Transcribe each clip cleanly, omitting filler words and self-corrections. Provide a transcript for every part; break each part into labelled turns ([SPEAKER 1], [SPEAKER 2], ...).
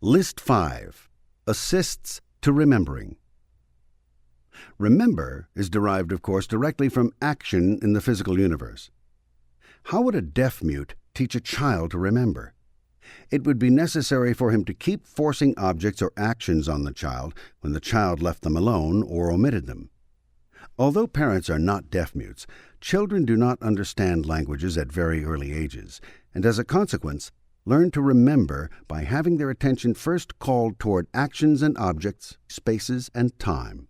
[SPEAKER 1] List 5. Assists to remembering. Remember is derived, of course, directly from action in the physical universe. How would a deaf-mute teach a child to remember? It would be necessary for him to keep forcing objects or actions on the child when the child left them alone or omitted them. Although parents are not deaf-mutes, children do not understand languages at very early ages, and as a consequence, learn to remember by having their attention first called toward actions and objects, spaces, and time.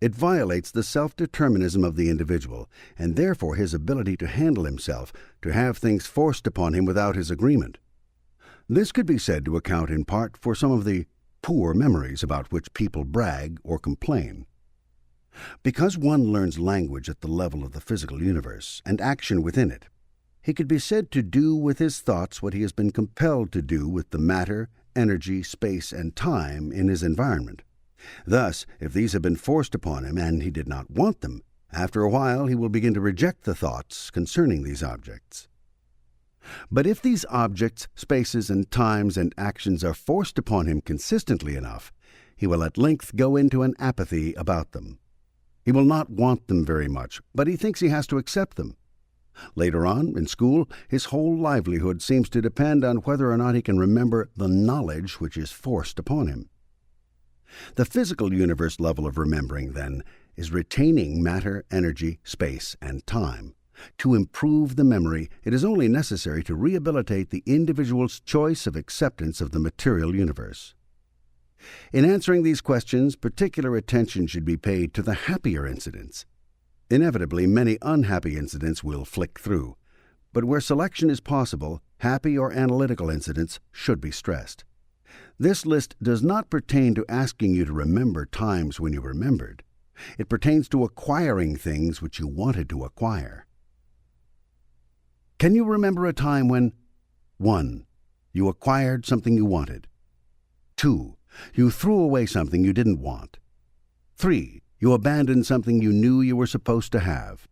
[SPEAKER 1] It violates the self-determinism of the individual, and therefore his ability to handle himself, to have things forced upon him without his agreement. This could be said to account in part for some of the poor memories about which people brag or complain. Because one learns language at the level of the physical universe and action within it, he could be said to do with his thoughts what he has been compelled to do with the matter, energy, space, and time in his environment. Thus, if these have been forced upon him and he did not want them, after a while he will begin to reject the thoughts concerning these objects. But if these objects, spaces, and times and actions are forced upon him consistently enough, he will at length go into an apathy about them. He will not want them very much, but he thinks he has to accept them. Later on, in school, his whole livelihood seems to depend on whether or not he can remember the knowledge which is forced upon him. The physical universe level of remembering, then, is retaining matter, energy, space, and time. To improve the memory, it is only necessary to rehabilitate the individual's choice of acceptance of the material universe. In answering these questions, particular attention should be paid to the happier incidents. Inevitably, many unhappy incidents will flick through, but where selection is possible, happy or analytical incidents should be stressed. This list does not pertain to asking you to remember times when you remembered. It pertains to acquiring things which you wanted to acquire. Can you remember a time when 1. You acquired something you wanted? 2. You threw away something you didn't want? 3. You abandoned something you knew you were supposed to have?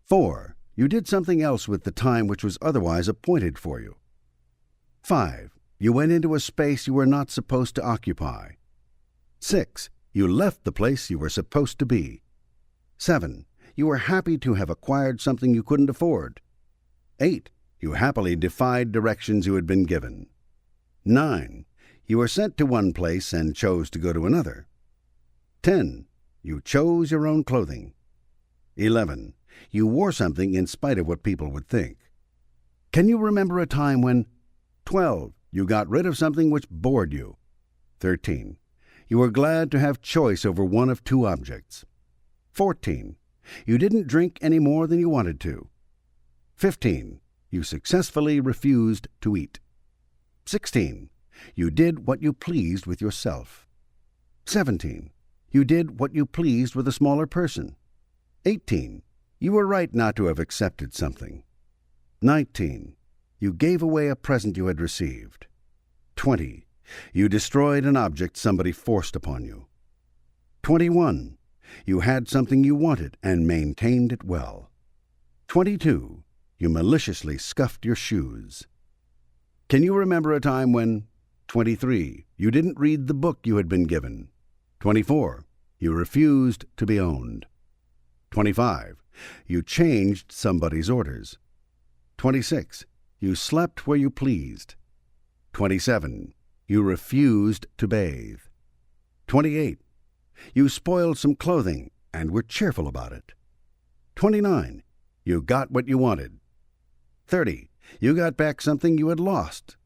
[SPEAKER 1] 4. You did something else with the time which was otherwise appointed for you? 5. You went into a space you were not supposed to occupy? 6. You left the place you were supposed to be? 7. You were happy to have acquired something you couldn't afford? 8. You happily defied directions you had been given? 9. You were sent to one place and chose to go to another? 10. You chose your own clothing? 11. You wore something in spite of what people would think? Can you remember a time when 12. You got rid of something which bored you? 13. You were glad to have choice over one of 2 objects? 14. You didn't drink any more than you wanted to? 15. You successfully refused to eat? 16. You did what you pleased with yourself? 17. You did what you pleased with a smaller person? 18. You were right not to have accepted something? 19. You gave away a present you had received? 20. You destroyed an object somebody forced upon you? 21. You had something you wanted and maintained it well? 22. You maliciously scuffed your shoes? Can you remember a time when 23. You didn't read the book you had been given? 24. You refused to be owned? 25. You changed somebody's orders? 26. You slept where you pleased? 27. You refused to bathe? 28. You spoiled some clothing and were cheerful about it? 29. You got what you wanted? 30. You got back something you had lost?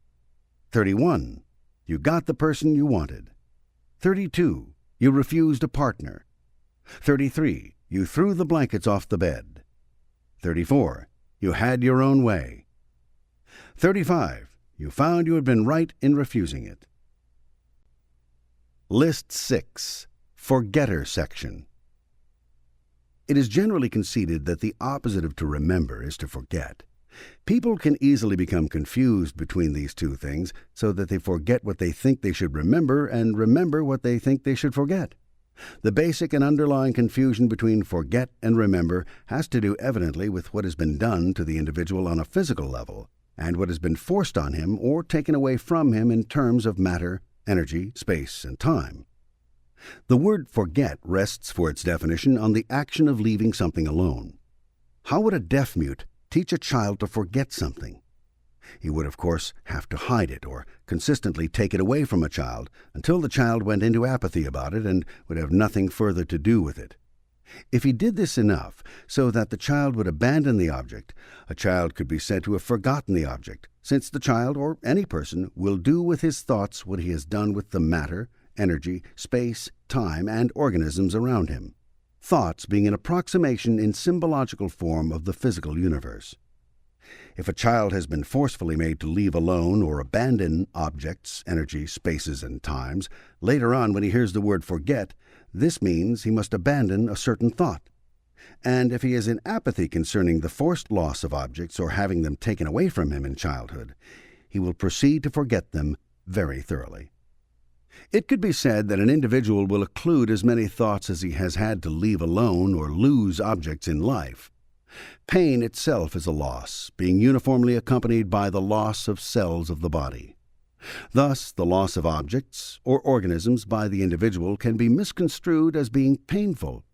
[SPEAKER 1] 31. You got the person you wanted? 32. You refused a partner? 33. You threw the blankets off the bed? 34. You had your own way? 35. You found you had been right in refusing it? List 6. Forgetter section. It is generally conceded that the opposite of to remember is to forget. People can easily become confused between these two things so that they forget what they think they should remember and remember what they think they should forget. The basic and underlying confusion between forget and remember has to do evidently with what has been done to the individual on a physical level, and what has been forced on him or taken away from him in terms of matter, energy, space, and time. The word forget rests for its definition on the action of leaving something alone. How would a deaf-mute teach a child to forget something? He would, of course, have to hide it or consistently take it away from a child until the child went into apathy about it and would have nothing further to do with it. If he did this enough so that the child would abandon the object, a child could be said to have forgotten the object, since the child, or any person, will do with his thoughts what he has done with the matter, energy, space, time, and organisms around him, thoughts being an approximation in symbological form of the physical universe. If a child has been forcefully made to leave alone or abandon objects, energy, spaces, and times, later on when he hears the word forget, this means he must abandon a certain thought. And if he is in apathy concerning the forced loss of objects or having them taken away from him in childhood, he will proceed to forget them very thoroughly. It could be said that an individual will occlude as many thoughts as he has had to leave alone or lose objects in life. Pain itself is a loss, being uniformly accompanied by the loss of cells of the body. Thus, the loss of objects or organisms by the individual can be misconstrued as being painful.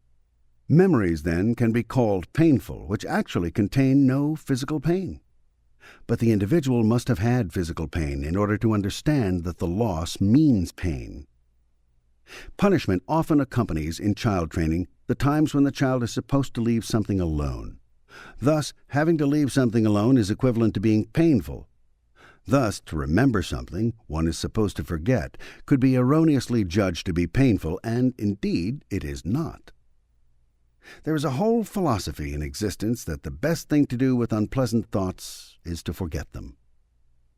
[SPEAKER 1] Memories, then, can be called painful, which actually contain no physical pain. But the individual must have had physical pain in order to understand that the loss means pain. Punishment often accompanies in child training the times when the child is supposed to leave something alone. Thus, having to leave something alone is equivalent to being painful. Thus, to remember something one is supposed to forget could be erroneously judged to be painful, and indeed it is not. There is a whole philosophy in existence that the best thing to do with unpleasant thoughts is to forget them.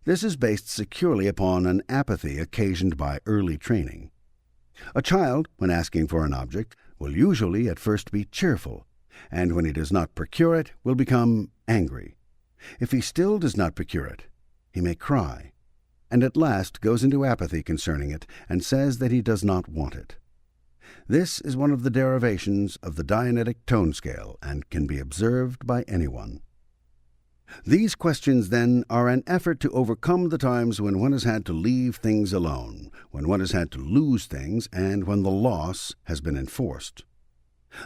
[SPEAKER 1] This is based securely upon an apathy occasioned by early training. A child, when asking for an object, will usually at first be cheerful, and when he does not procure it, will become angry. If he still does not procure it, he may cry, and at last goes into apathy concerning it and says that he does not want it. This is one of the derivations of the Dianetic tone scale and can be observed by anyone. These questions, then, are an effort to overcome the times when one has had to leave things alone, when one has had to lose things, and when the loss has been enforced.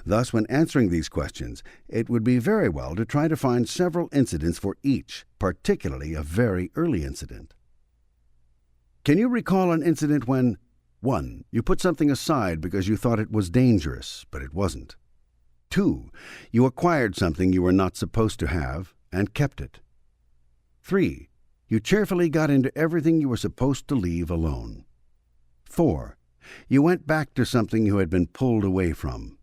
[SPEAKER 1] Thus, when answering these questions, it would be very well to try to find several incidents for each, particularly a very early incident. Can you recall an incident when 1. You put something aside because you thought it was dangerous, but it wasn't. 2. You acquired something you were not supposed to have and kept it. 3. You cheerfully got into everything you were supposed to leave alone. 4. You went back to something you had been pulled away from.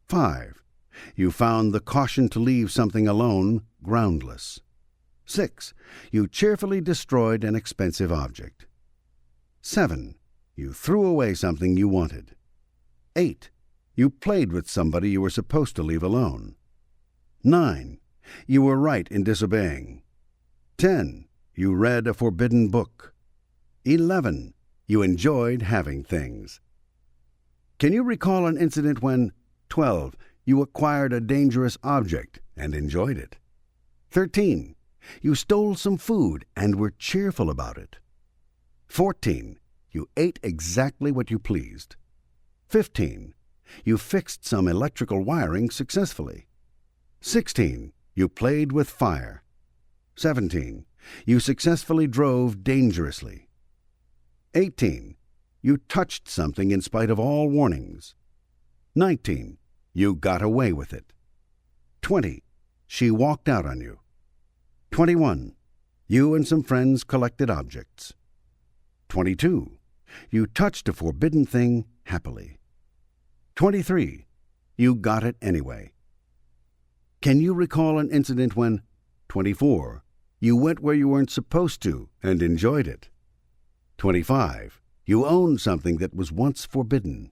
[SPEAKER 1] 5. You found the caution to leave something alone groundless. 6. You cheerfully destroyed an expensive object. 7. You threw away something you wanted. 8. You played with somebody you were supposed to leave alone. 9. You were right in disobeying. 10. You read a forbidden book. 11. You enjoyed having things. Can you recall an incident when 12. You acquired a dangerous object and enjoyed it. 13. You stole some food and were cheerful about it. 14. You ate exactly what you pleased. 15. You fixed some electrical wiring successfully. 16. You played with fire. 17. You successfully drove dangerously. 18. You touched something in spite of all warnings. 19. You got away with it. 20. She walked out on you. 21. You and some friends collected objects. 22. You touched a forbidden thing happily. 23. You got it anyway. Can you recall an incident when 24. You went where you weren't supposed to and enjoyed it. 25. You owned something that was once forbidden.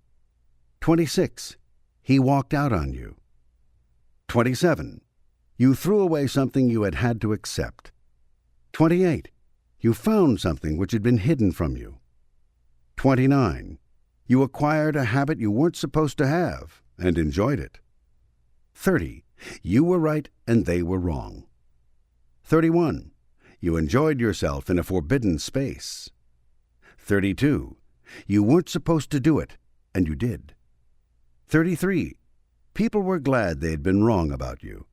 [SPEAKER 1] 26. He walked out on you. 27. You threw away something you had had to accept. 28. You found something which had been hidden from you. 29. You acquired a habit you weren't supposed to have and enjoyed it. 30. You were right and they were wrong. 31. You enjoyed yourself in a forbidden space. 32. You weren't supposed to do it, and you did. 33. People were glad they had been wrong about you.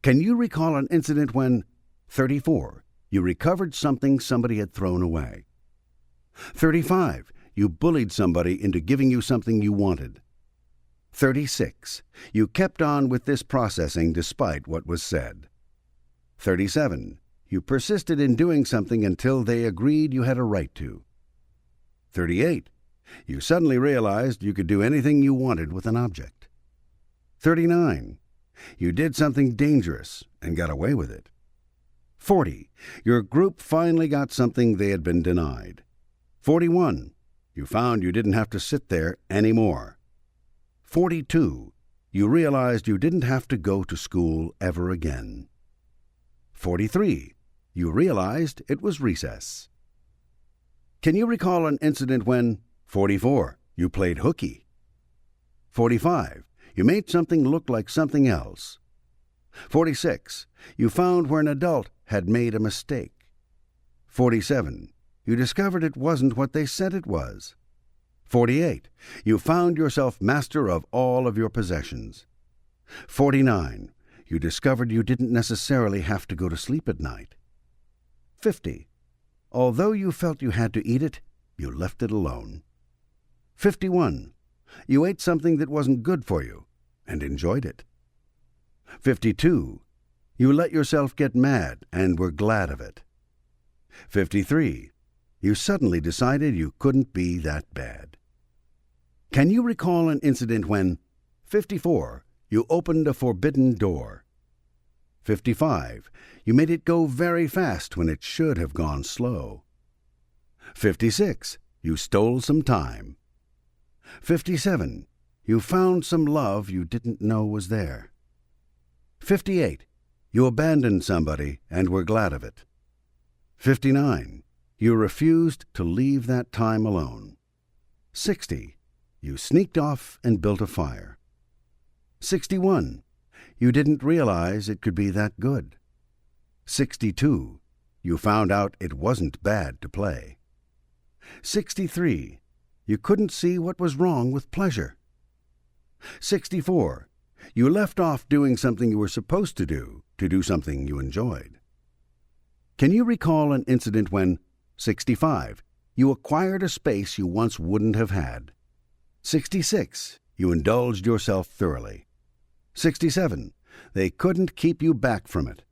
[SPEAKER 1] Can you recall an incident when 34. You recovered something somebody had thrown away? 35. You bullied somebody into giving you something you wanted. 36. You kept on with this processing despite what was said. 37. You persisted in doing something until they agreed you had a right to. 38. You suddenly realized you could do anything you wanted with an object. 39. You did something dangerous and got away with it. 40. Your group finally got something they had been denied. 41. You found you didn't have to sit there anymore. 42. You realized you didn't have to go to school ever again. 43. You realized it was recess. Can you recall an incident when 44. You played hooky? 45. You made something look like something else. 46. You found where an adult had made a mistake. 47. You discovered it wasn't what they said it was. 48. You found yourself master of all of your possessions. 49. You discovered you didn't necessarily have to go to sleep at night. 50. Although you felt you had to eat it, you left it alone. 51. You ate something that wasn't good for you and enjoyed it. 52. You let yourself get mad and were glad of it. 53. You suddenly decided you couldn't be that bad. Can you recall an incident when 54. You opened a forbidden door? 55. You made it go very fast when it should have gone slow. 56. You stole some time. 57. You found some love you didn't know was there. 58. You abandoned somebody and were glad of it. 59. You refused to leave that time alone. 60. You sneaked off and built a fire. 61. You didn't realize it could be that good. 62. You found out it wasn't bad to play. 63. You couldn't see what was wrong with pleasure. 64. You left off doing something you were supposed to do something you enjoyed. Can you recall an incident when 65. You acquired a space you once wouldn't have had? 66. You indulged yourself thoroughly. 67. They couldn't keep you back from it.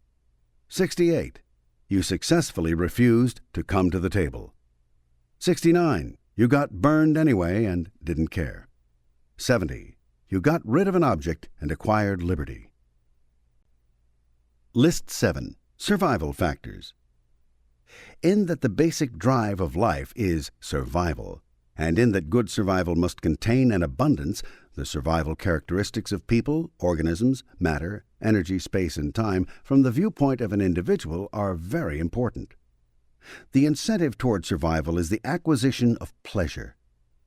[SPEAKER 1] 68. You successfully refused to come to the table. 69. You got burned anyway and didn't care. 70. You got rid of an object and acquired liberty. List 7. Survival factors. In that the basic drive of life is survival, and in that good survival must contain an abundance, the survival characteristics of people, organisms, matter, energy, space, and time, from the viewpoint of an individual, are very important. The incentive toward survival is the acquisition of pleasure.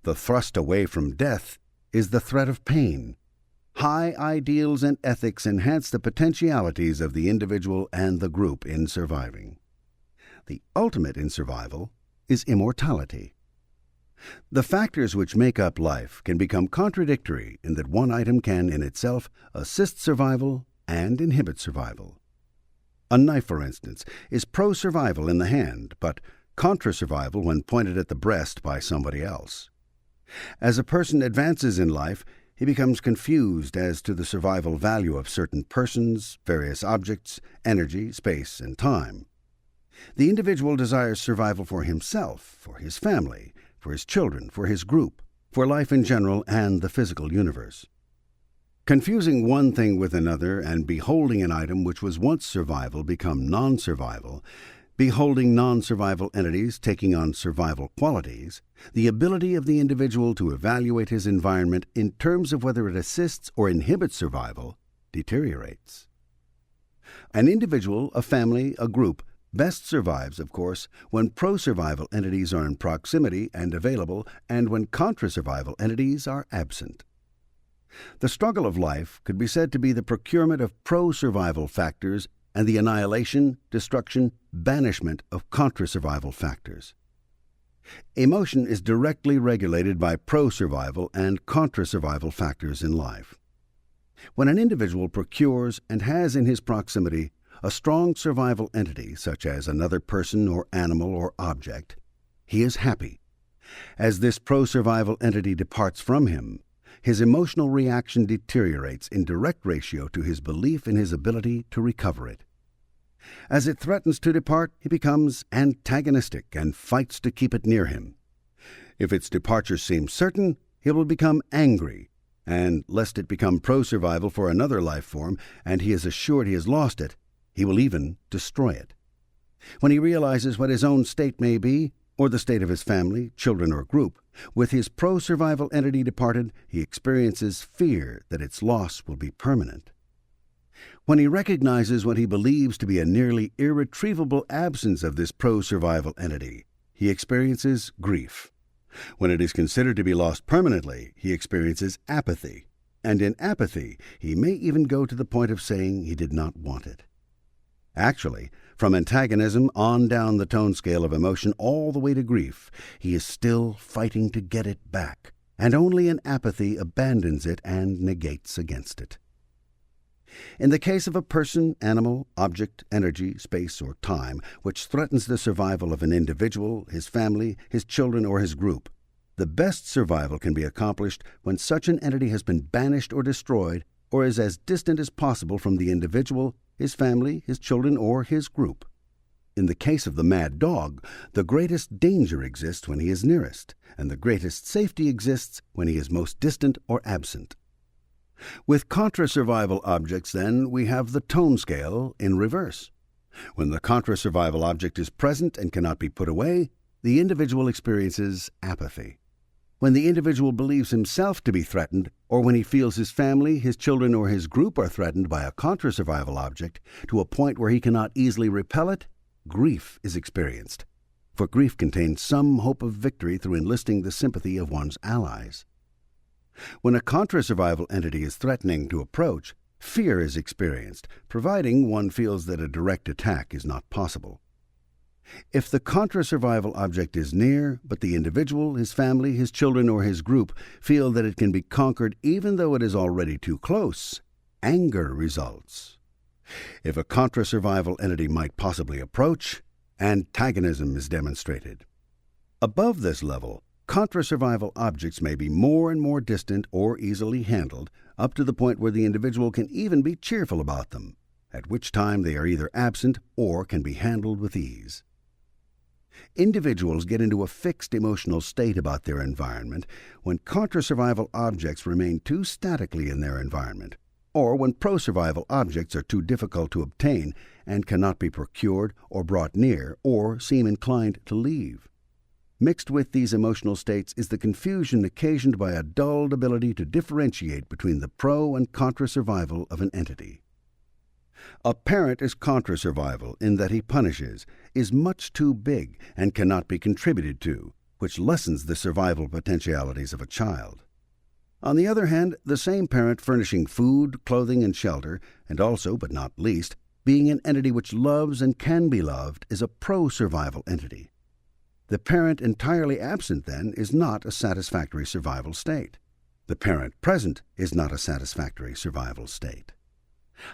[SPEAKER 1] The thrust away from death is the threat of pain. High ideals and ethics enhance the potentialities of the individual and the group in surviving. The ultimate in survival is immortality. The factors which make up life can become contradictory in that one item can, in itself, assist survival and inhibit survival. A knife, for instance, is pro-survival in the hand, but contra-survival when pointed at the breast by somebody else. As a person advances in life, he becomes confused as to the survival value of certain persons, various objects, energy, space, and time. The individual desires survival for himself, for his family, for his children, for his group, for life in general and the physical universe. Confusing one thing with another and beholding an item which was once survival become non-survival, beholding non-survival entities taking on survival qualities, the ability of the individual to evaluate his environment in terms of whether it assists or inhibits survival deteriorates. An individual, a family, a group best survives, of course, when pro-survival entities are in proximity and available, and when contra-survival entities are absent. The struggle of life could be said to be the procurement of pro-survival factors and the annihilation, destruction, banishment of contra-survival factors. Emotion is directly regulated by pro-survival and contra-survival factors in life. When an individual procures and has in his proximity a strong survival entity, such as another person or animal or object, he is happy. As this pro-survival entity departs from him, his emotional reaction deteriorates in direct ratio to his belief in his ability to recover it. As it threatens to depart, he becomes antagonistic and fights to keep it near him. If its departure seems certain, he will become angry, and lest it become pro-survival for another life form and he is assured he has lost it, he will even destroy it. When he realizes what his own state may be, or the state of his family, children, or group, with his pro-survival entity departed, he experiences fear that its loss will be permanent. When he recognizes what he believes to be a nearly irretrievable absence of this pro-survival entity, he experiences grief. When it is considered to be lost permanently, he experiences apathy, and in apathy he may even go to the point of saying he did not want it. Actually, from antagonism on down the tone scale of emotion all the way to grief, he is still fighting to get it back, and only in apathy abandons it and negates against it. In the case of a person, animal, object, energy, space, or time which threatens the survival of an individual, his family, his children, or his group, the best survival can be accomplished when such an entity has been banished or destroyed, or is as distant as possible from the individual, his family, his children, or his group. In the case of the mad dog, the greatest danger exists when he is nearest, and the greatest safety exists when he is most distant or absent. With contra-survival objects, then, we have the tone scale in reverse. When the contra-survival object is present and cannot be put away, the individual experiences apathy. When the individual believes himself to be threatened, or when he feels his family, his children, or his group are threatened by a contra-survival object to a point where he cannot easily repel it, grief is experienced. For grief contains some hope of victory through enlisting the sympathy of one's allies. When a contra-survival entity is threatening to approach, fear is experienced, providing one feels that a direct attack is not possible. If the contra-survival object is near, but the individual, his family, his children, or his group feel that it can be conquered even though it is already too close, anger results. If a contra-survival entity might possibly approach, antagonism is demonstrated. Above this level, contra-survival objects may be more and more distant or easily handled, up to the point where the individual can even be cheerful about them, at which time they are either absent or can be handled with ease. Individuals get into a fixed emotional state about their environment when contra-survival objects remain too statically in their environment, or when pro-survival objects are too difficult to obtain and cannot be procured or brought near or seem inclined to leave. Mixed with these emotional states is the confusion occasioned by a dulled ability to differentiate between the pro- and contra-survival of an entity. A parent is contra-survival in that he punishes, is much too big, and cannot be contributed to, which lessens the survival potentialities of a child. On the other hand, the same parent furnishing food, clothing, and shelter, and also, but not least, being an entity which loves and can be loved, is a pro-survival entity. The parent entirely absent, then, is not a satisfactory survival state. The parent present is not a satisfactory survival state.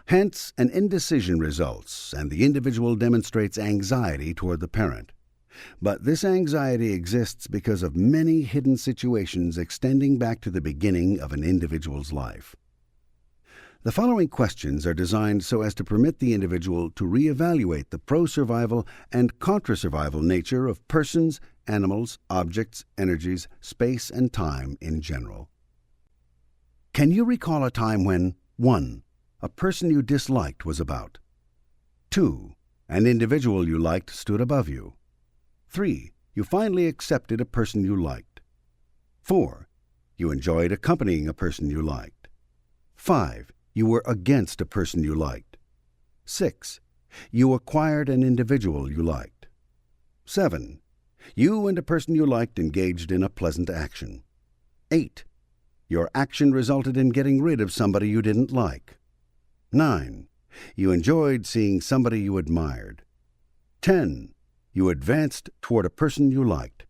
[SPEAKER 1] Hence, an indecision results, and the individual demonstrates anxiety toward the parent. But this anxiety exists because of many hidden situations extending back to the beginning of an individual's life. The following questions are designed so as to permit the individual to reevaluate the pro-survival and contra-survival nature of persons, animals, objects, energies, space, and time in general. Can you recall a time when 1. A person you disliked was about? 2. An individual you liked stood above you? 3. You finally accepted a person you liked? 4. You enjoyed accompanying a person you liked? 5. You were against a person you liked? 6. You acquired an individual you liked? 7. You and a person you liked engaged in a pleasant action? 8. Your action resulted in getting rid of somebody you didn't like? 9. You enjoyed seeing somebody you admired. 10. You advanced toward a person you liked.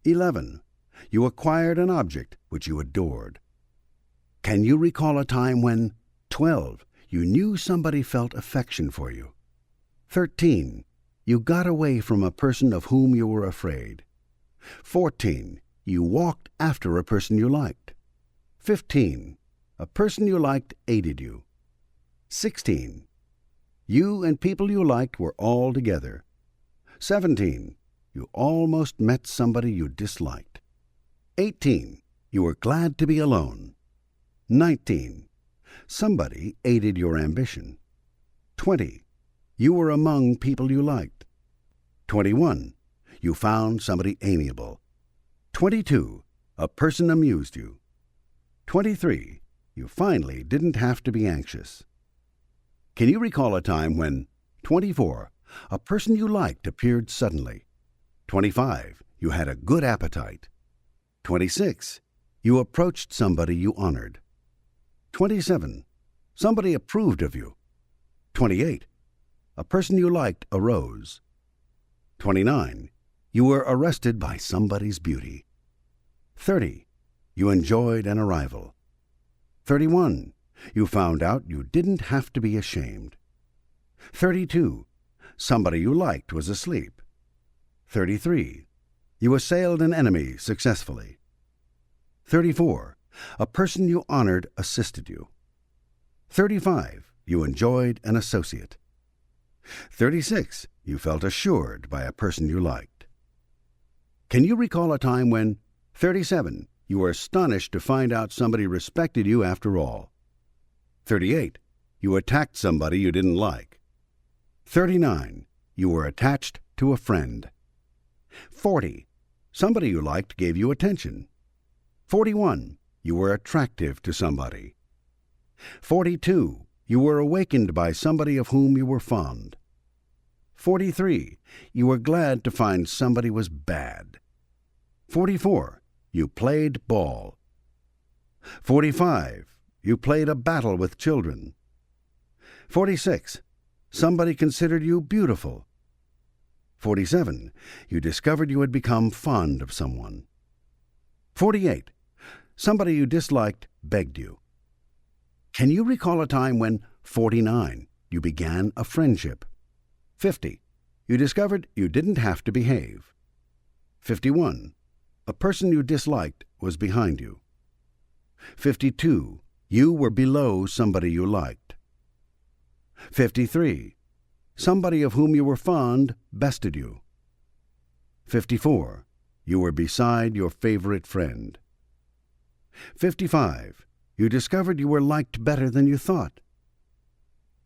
[SPEAKER 1] 11. You acquired an object which you adored. Can you recall a time when 12. You knew somebody felt affection for you. 13. You got away from a person of whom you were afraid. 14. You walked after a person you liked. 15. A person you liked aided you. 16. You and people you liked were all together. 17. You almost met somebody you disliked. 18. You were glad to be alone. 19. Somebody aided your ambition. 20. You were among people you liked. 21. You found somebody amiable. 22. A person amused you. 23. You finally didn't have to be anxious. Can you recall a time when 24. A person you liked appeared suddenly? 25. You had a good appetite. 26. You approached somebody you honored. 27. Somebody approved of you. 28. A person you liked arose. 29. You were arrested by somebody's beauty. 30. You enjoyed an arrival. 31. You found out you didn't have to be ashamed. 32. Somebody you liked was asleep. 33. You assailed an enemy successfully. 34. A person you honored assisted you. 35. You enjoyed an associate. 36. You felt assured by a person you liked. Can you recall a time when 37. You were astonished to find out somebody respected you after all? 38. You attacked somebody you didn't like. 39. You were attached to a friend. 40. Somebody you liked gave you attention. 41. You were attractive to somebody. 42. You were awakened by somebody of whom you were fond. 43. You were glad to find somebody was bad. 44. You played ball. 45. You played a battle with children. 46. Somebody considered you beautiful. 47. You discovered you had become fond of someone. 48. Somebody you disliked begged you. Can you recall a time when 49. You began a friendship? 50. You discovered you didn't have to behave. 51. A person you disliked was behind you. 52. You were below somebody you liked. 53. Somebody of whom you were fond bested you. 54. You were beside your favorite friend. 55. You discovered you were liked better than you thought.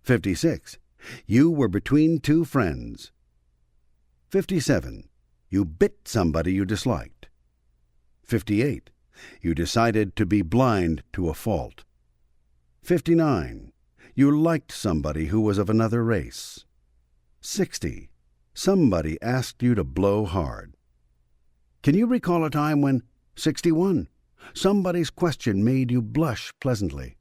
[SPEAKER 1] 56. You were between two friends. 57. You bit somebody you disliked. 58. You decided to be blind to a fault. 59. You liked somebody who was of another race. 60. Somebody asked you to blow hard. Can you recall a time when 61. Somebody's question made you blush pleasantly?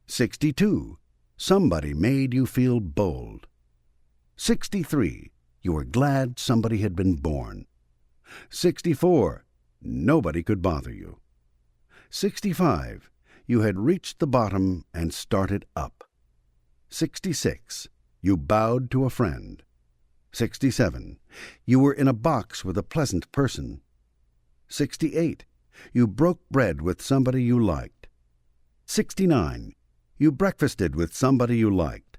[SPEAKER 1] 62. Somebody made you feel bold. 63. You were glad somebody had been born. 64. Nobody could bother you. 65. You had reached the bottom and started up. 66. You bowed to a friend. 67. You were in a box with a pleasant person. 68. You broke bread with somebody you liked. 69. You breakfasted with somebody you liked.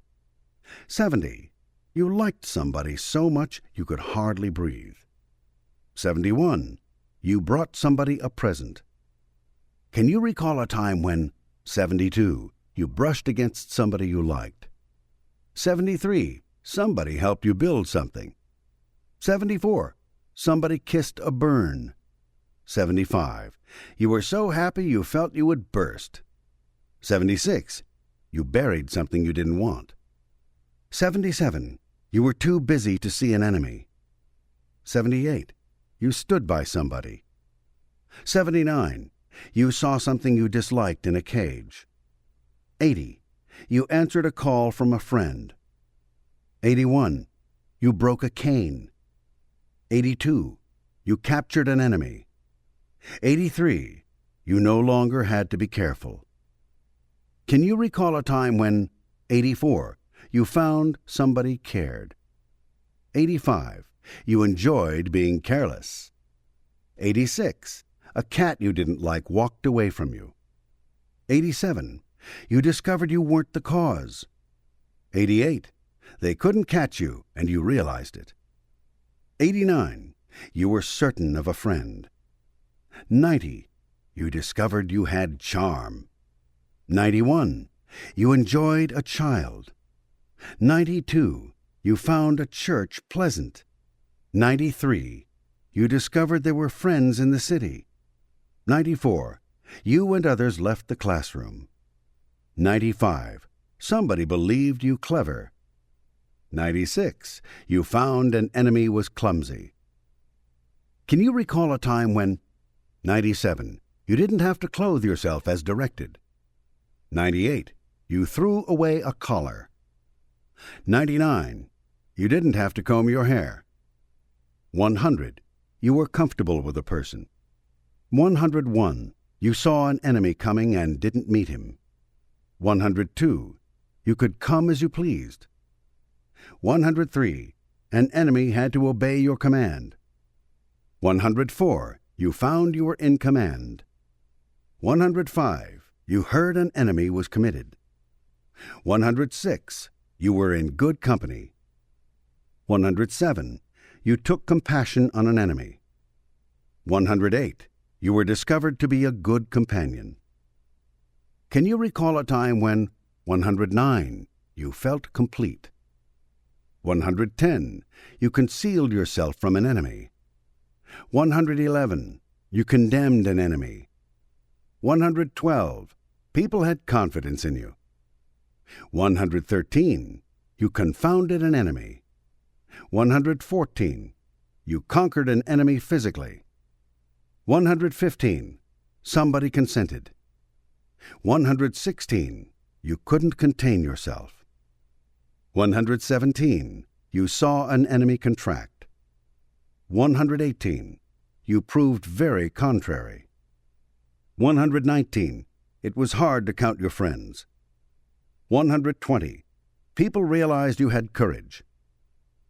[SPEAKER 1] 70. You liked somebody so much you could hardly breathe. 71. You brought somebody a present. Can you recall a time when 72. You brushed against somebody you liked? 73. Somebody helped you build something. 74. Somebody kissed a burn. 75. You were so happy you felt you would burst. 76. You buried something you didn't want. 77. You were too busy to see an enemy. 78. You stood by somebody. 79. You saw something you disliked in a cage. 80. You answered a call from a friend. 81. You broke a cane. 82. You captured an enemy. 83. You no longer had to be careful. Can you recall a time when, 84, you found somebody cared? 85. You enjoyed being careless. 86. A cat you didn't like walked away from you. 87. You discovered you weren't the cause. 88. They couldn't catch you, and you realized it. 89. You were certain of a friend. 90. You discovered you had charm. 91. You enjoyed a child. 92. You found a church pleasant. 93. You discovered there were friends in the city. 94. You and others left the classroom. 95. Somebody believed you clever. 96. You found an enemy was clumsy. Can you recall a time when, 97. You didn't have to clothe yourself as directed. 98. You threw away a collar. 99. You didn't have to comb your hair. 100. You were comfortable with a person. 101. You saw an enemy coming and didn't meet him. 102. You could come as you pleased. 103. An enemy had to obey your command. 104. You found you were in command. 105. You heard an enemy was committed. 106. You were in good company. 107. You took compassion on an enemy. 108. You were discovered to be a good companion. Can you recall a time when, 109, you felt complete? 110. You concealed yourself from an enemy. 111. You condemned an enemy. 112. People had confidence in you. 113. You confounded an enemy. 114. You conquered an enemy physically. 115. Somebody consented. 116. You couldn't contain yourself. 117. You saw an enemy contract. 118. You proved very contrary. 119. It was hard to count your friends. 120. People realized you had courage.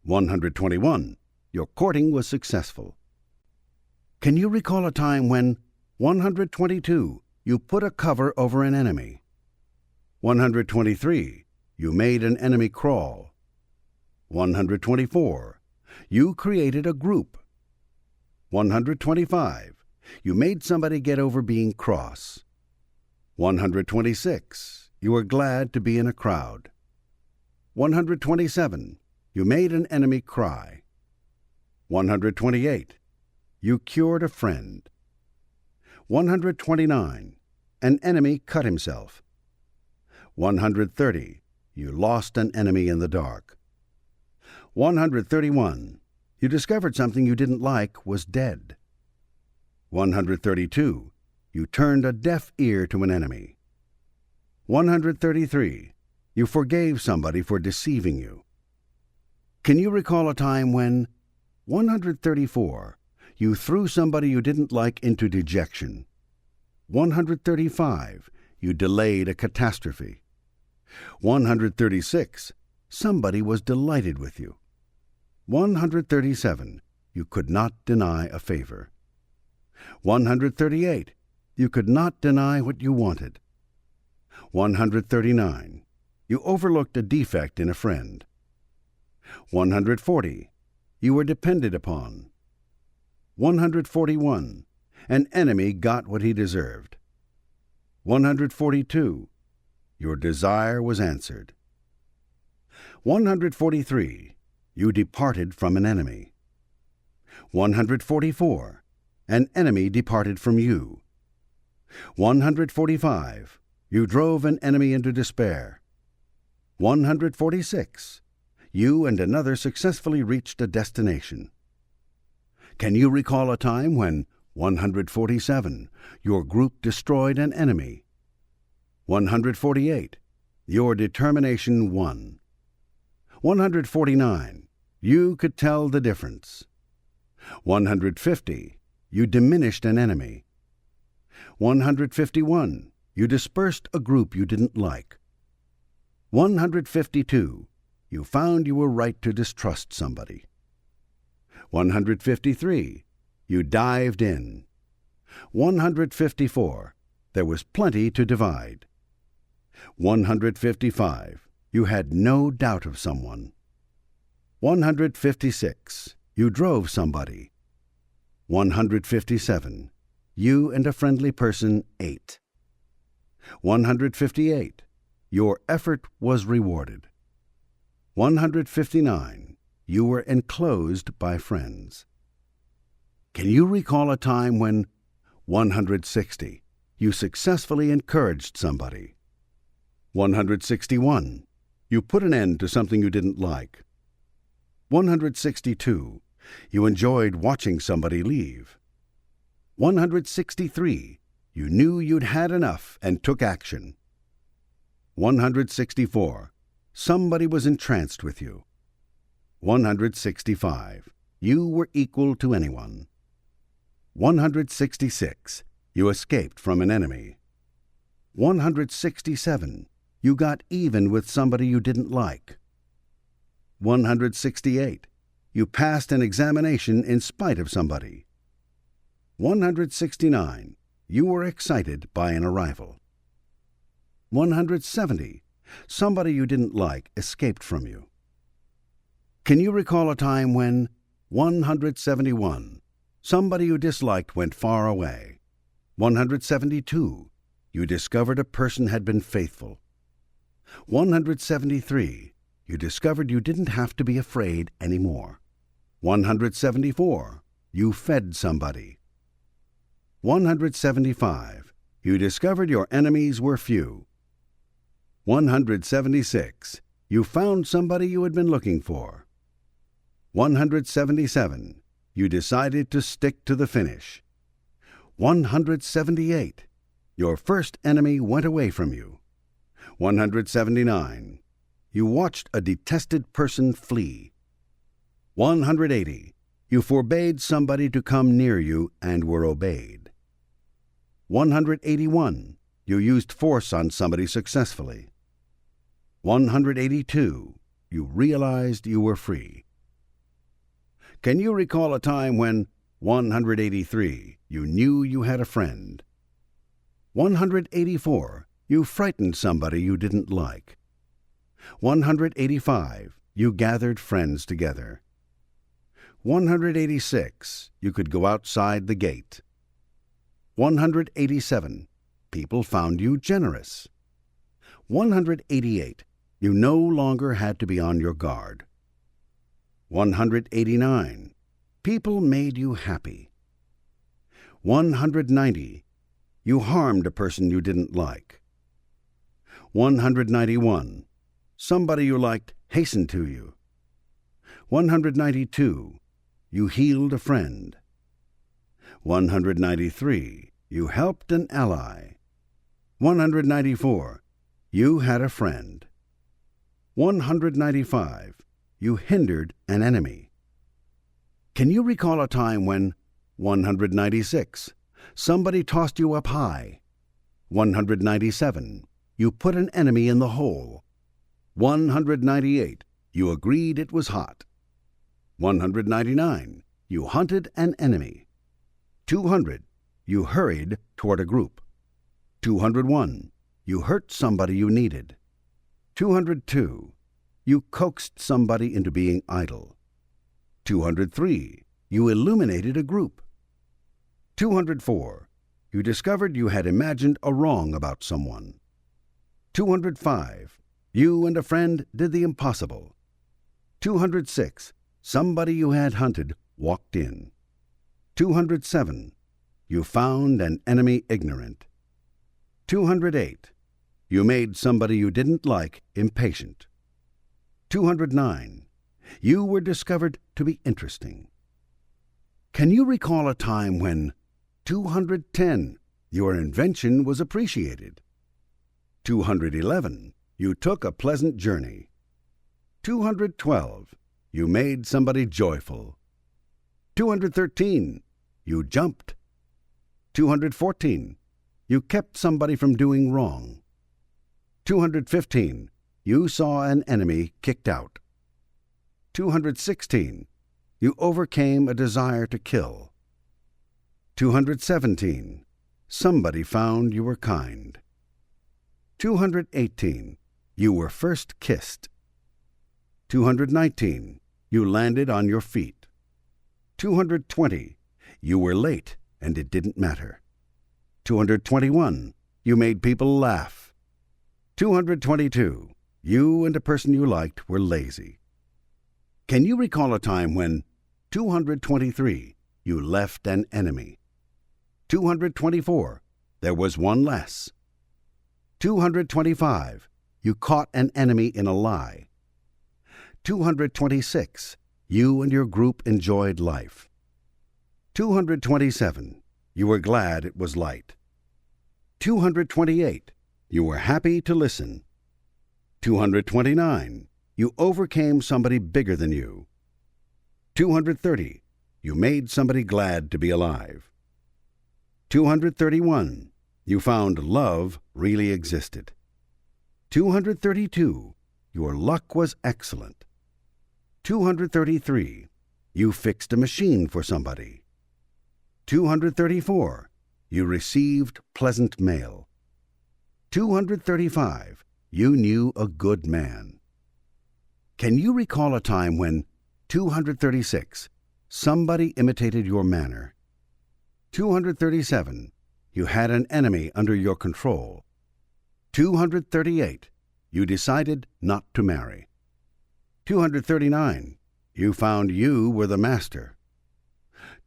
[SPEAKER 1] 121. Your courting was successful. Can you recall a time when, 122, you put a cover over an enemy? 123. You made an enemy crawl. 124. You created a group. 125. You made somebody get over being cross. 126. You were glad to be in a crowd. 127. You made an enemy cry. 128. You cured a friend. 129. An enemy cut himself. 130. You lost an enemy in the dark. 131. You discovered something you didn't like was dead. 132. You turned a deaf ear to an enemy. 133. You forgave somebody for deceiving you. Can you recall a time when, 134, you threw somebody you didn't like into dejection? 135. You delayed a catastrophe. 136. Somebody was delighted with you. 137. You could not deny a favor. 138. You could not deny what you wanted. 139. You overlooked a defect in a friend. 140. You were depended upon. 141. An enemy got what he deserved. 142. Your desire was answered. 143. You departed from an enemy. 144. An enemy departed from you. 145. You drove an enemy into despair. 146. You and another successfully reached a destination. Can you recall a time when, 147, your group destroyed an enemy? 148. Your determination won. 149. You could tell the difference. 150. You diminished an enemy. 151. You dispersed a group you didn't like. 152. You found you were right to distrust somebody. 153. You dived in. 154. There was plenty to divide. 155. You had no doubt of someone. 156. You drove somebody. 157. You and a friendly person ate. 158. Your effort was rewarded. 159. You were enclosed by friends. Can you recall a time when 160. You successfully encouraged somebody? 161. You put an end to something you didn't like. 162. You enjoyed watching somebody leave. 163. You knew you'd had enough and took action. 164. Somebody was entranced with you. 165. You were equal to anyone. 166. You escaped from an enemy. 167. You got even with somebody you didn't like. 168. You passed an examination in spite of somebody. 169. You were excited by an arrival. 170. Somebody you didn't like escaped from you. Can you recall a time when 171. Somebody you disliked went far away. 172. You discovered a person had been faithful. 173. You discovered you didn't have to be afraid anymore. 174. You fed somebody. 175. You discovered your enemies were few. 176. You found somebody you had been looking for. 177. You decided to stick to the finish. 178. Your first enemy went away from you. 179. You watched a detested person flee. 180. You forbade somebody to come near you and were obeyed. 181. You used force on somebody successfully. 182. You realized you were free. Can you recall a time when 183. You knew you had a friend? 184. You frightened somebody you didn't like. 185. You gathered friends together. 186. You could go outside the gate. 187. People found you generous. 188. You no longer had to be on your guard. 189. People made you happy. 190. You harmed a person you didn't like. 191. Somebody you liked hastened to you. 192. You healed a friend. 193. You helped an ally. 194. You had a friend. 195. You hindered an enemy. Can you recall a time when 196. Somebody tossed you up high? 197. You put an enemy in the hole. 198. You agreed it was hot. 199. You hunted an enemy. 200. You hurried toward a group. 201. You hurt somebody you needed. 202. You coaxed somebody into being idle. 203. You illuminated a group. 204. You discovered you had imagined a wrong about someone. 205. You and a friend did the impossible. 206. Somebody you had hunted walked in. 207. You found an enemy ignorant. 208. You made somebody you didn't like impatient. 209. You were discovered to be interesting. Can you recall a time when 210. Your invention was appreciated? 211. You took a pleasant journey. 212. You made somebody joyful. 213. You jumped. 214. You kept somebody from doing wrong. 215. You saw an enemy kicked out. 216. You overcame a desire to kill. 217. Somebody found you were kind. 218. You were first kissed. 219. You landed on your feet. 220. You were late and it didn't matter. 221. You made people laugh. 222. You and a person you liked were lazy. Can you recall a time when 223. You left an enemy? 224. There was one less. 225. You caught an enemy in a lie. 226. You and your group enjoyed life. 227. You were glad it was light. 228. You were happy to listen. 229. You overcame somebody bigger than you. 230. You made somebody glad to be alive. 231. You found love really existed. 232. Your luck was excellent. 233. You fixed a machine for somebody. 234. You received pleasant mail. 235. You knew a good man. Can you recall a time when 236. Somebody imitated your manner? 237. You had an enemy under your control. 238. You decided not to marry. 239. You found you were the master.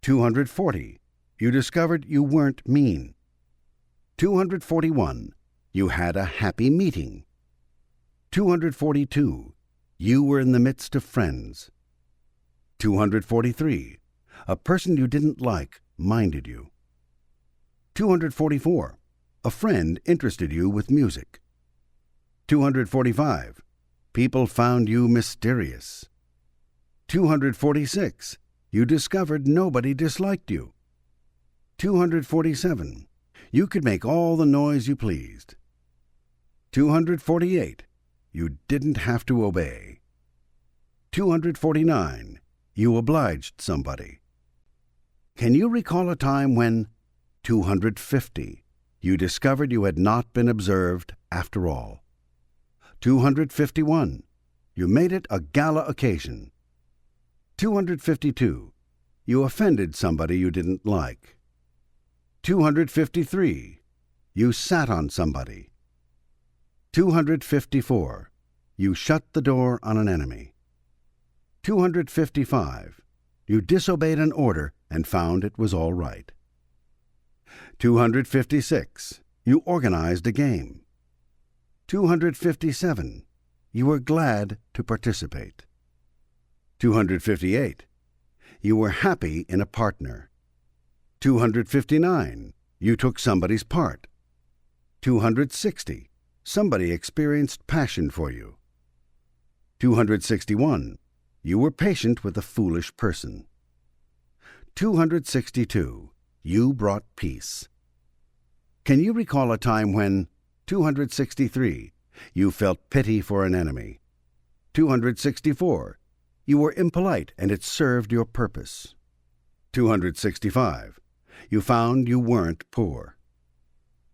[SPEAKER 1] 240. You discovered you weren't mean. 241. You had a happy meeting. 242. You were in the midst of friends. 243. A person you didn't like minded you. 244. A friend interested you with music. 245. People found you mysterious. 246. You discovered nobody disliked you. 247. You could make all the noise you pleased. 248. You didn't have to obey. 249. You obliged somebody. Can you recall a time when 250. You discovered you had not been observed after all? 251. You made it a gala occasion. 252. You offended somebody you didn't like. 253. You sat on somebody. 254. You shut the door on an enemy. 255. You disobeyed an order and found it was all right. 256. You organized a game. 257. You were glad to participate. 258. You were happy in a partner. 259. You took somebody's part. 260. Somebody experienced passion for you. 261. You were patient with a foolish person. 262. You brought peace. Can you recall a time when 263. You felt pity for an enemy? 264. You were impolite and it served your purpose. 265. You found you weren't poor.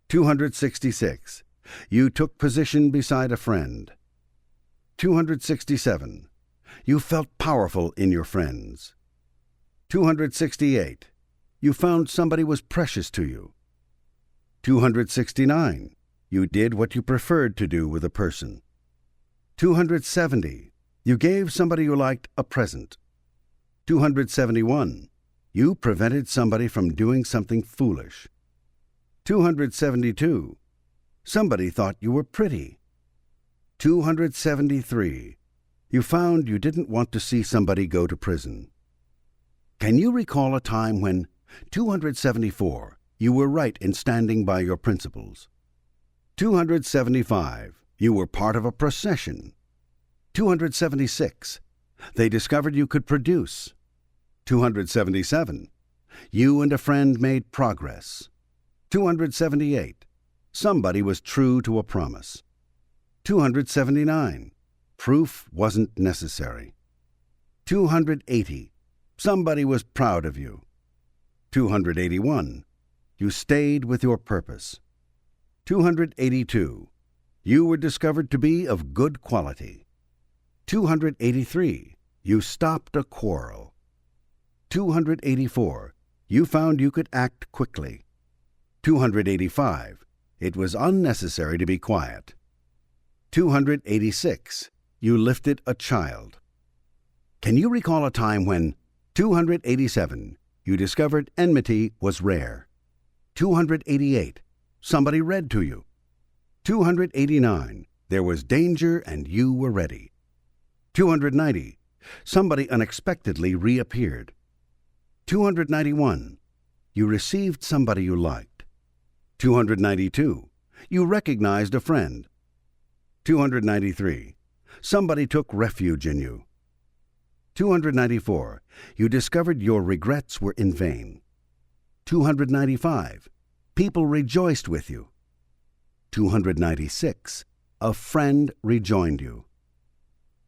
[SPEAKER 1] 266. You took position beside a friend. 267. You felt powerful in your friends. 268. You found somebody was precious to you. 269. You did what you preferred to do with a person. 270. You gave somebody you liked a present. 271. You prevented somebody from doing something foolish. 272. Somebody thought you were pretty. 273. You found you didn't want to see somebody go to prison. Can you recall a time when 274. You were right in standing by your principles? 275. You were part of a procession. 276. They discovered you could produce. 277. You and a friend made progress. 278. Somebody was true to a promise. 279. Proof wasn't necessary. 280. Somebody was proud of you. 281. You stayed with your purpose. 282. You were discovered to be of good quality. 283. You stopped a quarrel. 284. You found you could act quickly. 285. It was unnecessary to be quiet. 286. You lifted a child. Can you recall a time when 287. You discovered enmity was rare. 288. Somebody read to you. 289. There was danger and you were ready. 290. Somebody unexpectedly reappeared. 291. You received somebody you liked. 292. You recognized a friend. 293. Somebody took refuge in you. 294. You discovered your regrets were in vain. 295. People rejoiced with you. 296. A friend rejoined you.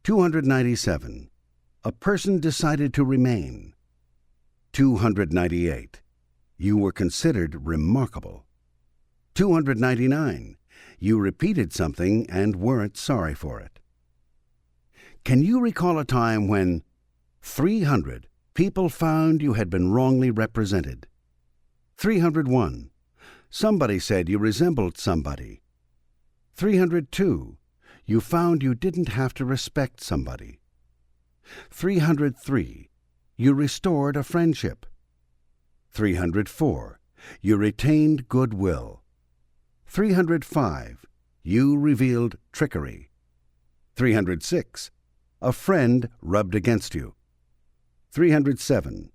[SPEAKER 1] 297. A person decided to remain. 298. You were considered remarkable. 299. You repeated something and weren't sorry for it. Can you recall a time when 300 people found you had been wrongly represented? 301. Somebody said you resembled somebody. 302. You found you didn't have to respect somebody. 303. You restored a friendship. 304. You retained goodwill. 305. You revealed trickery. 306. A friend rubbed against you. 307.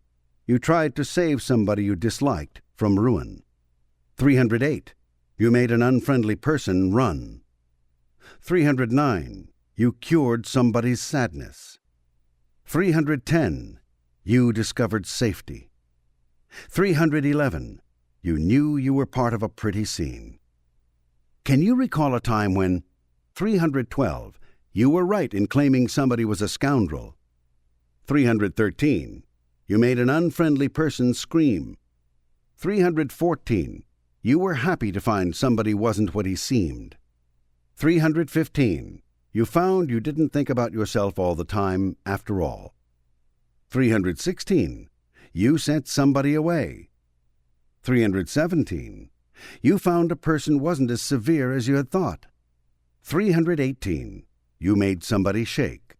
[SPEAKER 1] You tried to save somebody you disliked from ruin. 308. You made an unfriendly person run. 309. You cured somebody's sadness. 310. You discovered safety. 311. You knew you were part of a pretty scene. Can you recall a time when 312. You were right in claiming somebody was a scoundrel. 313. You made an unfriendly person scream. 314. You were happy to find somebody wasn't what he seemed. 315. You found you didn't think about yourself all the time after all. 316. You sent somebody away. 317. You found a person wasn't as severe as you had thought. 318. You made somebody shake.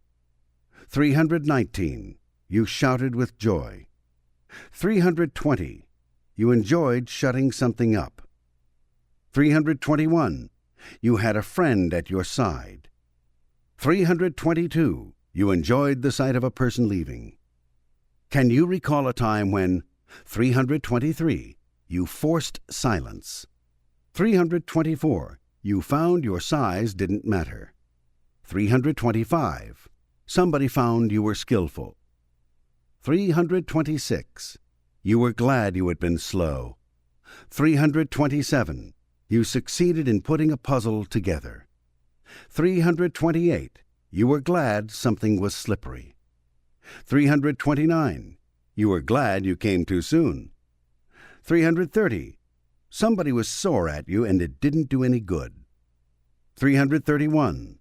[SPEAKER 1] 319. You shouted with joy. 320. You enjoyed shutting something up. 321. You had a friend at your side. 322. You enjoyed the sight of a person leaving. Can you recall a time when 323. You forced silence. 324. You found your size didn't matter. 325. Somebody found you were skillful. 326. You were glad you had been slow. 327. You succeeded in putting a puzzle together. 328. You were glad something was slippery. 329. You were glad you came too soon. 330. Somebody was sore at you and it didn't do any good. 331.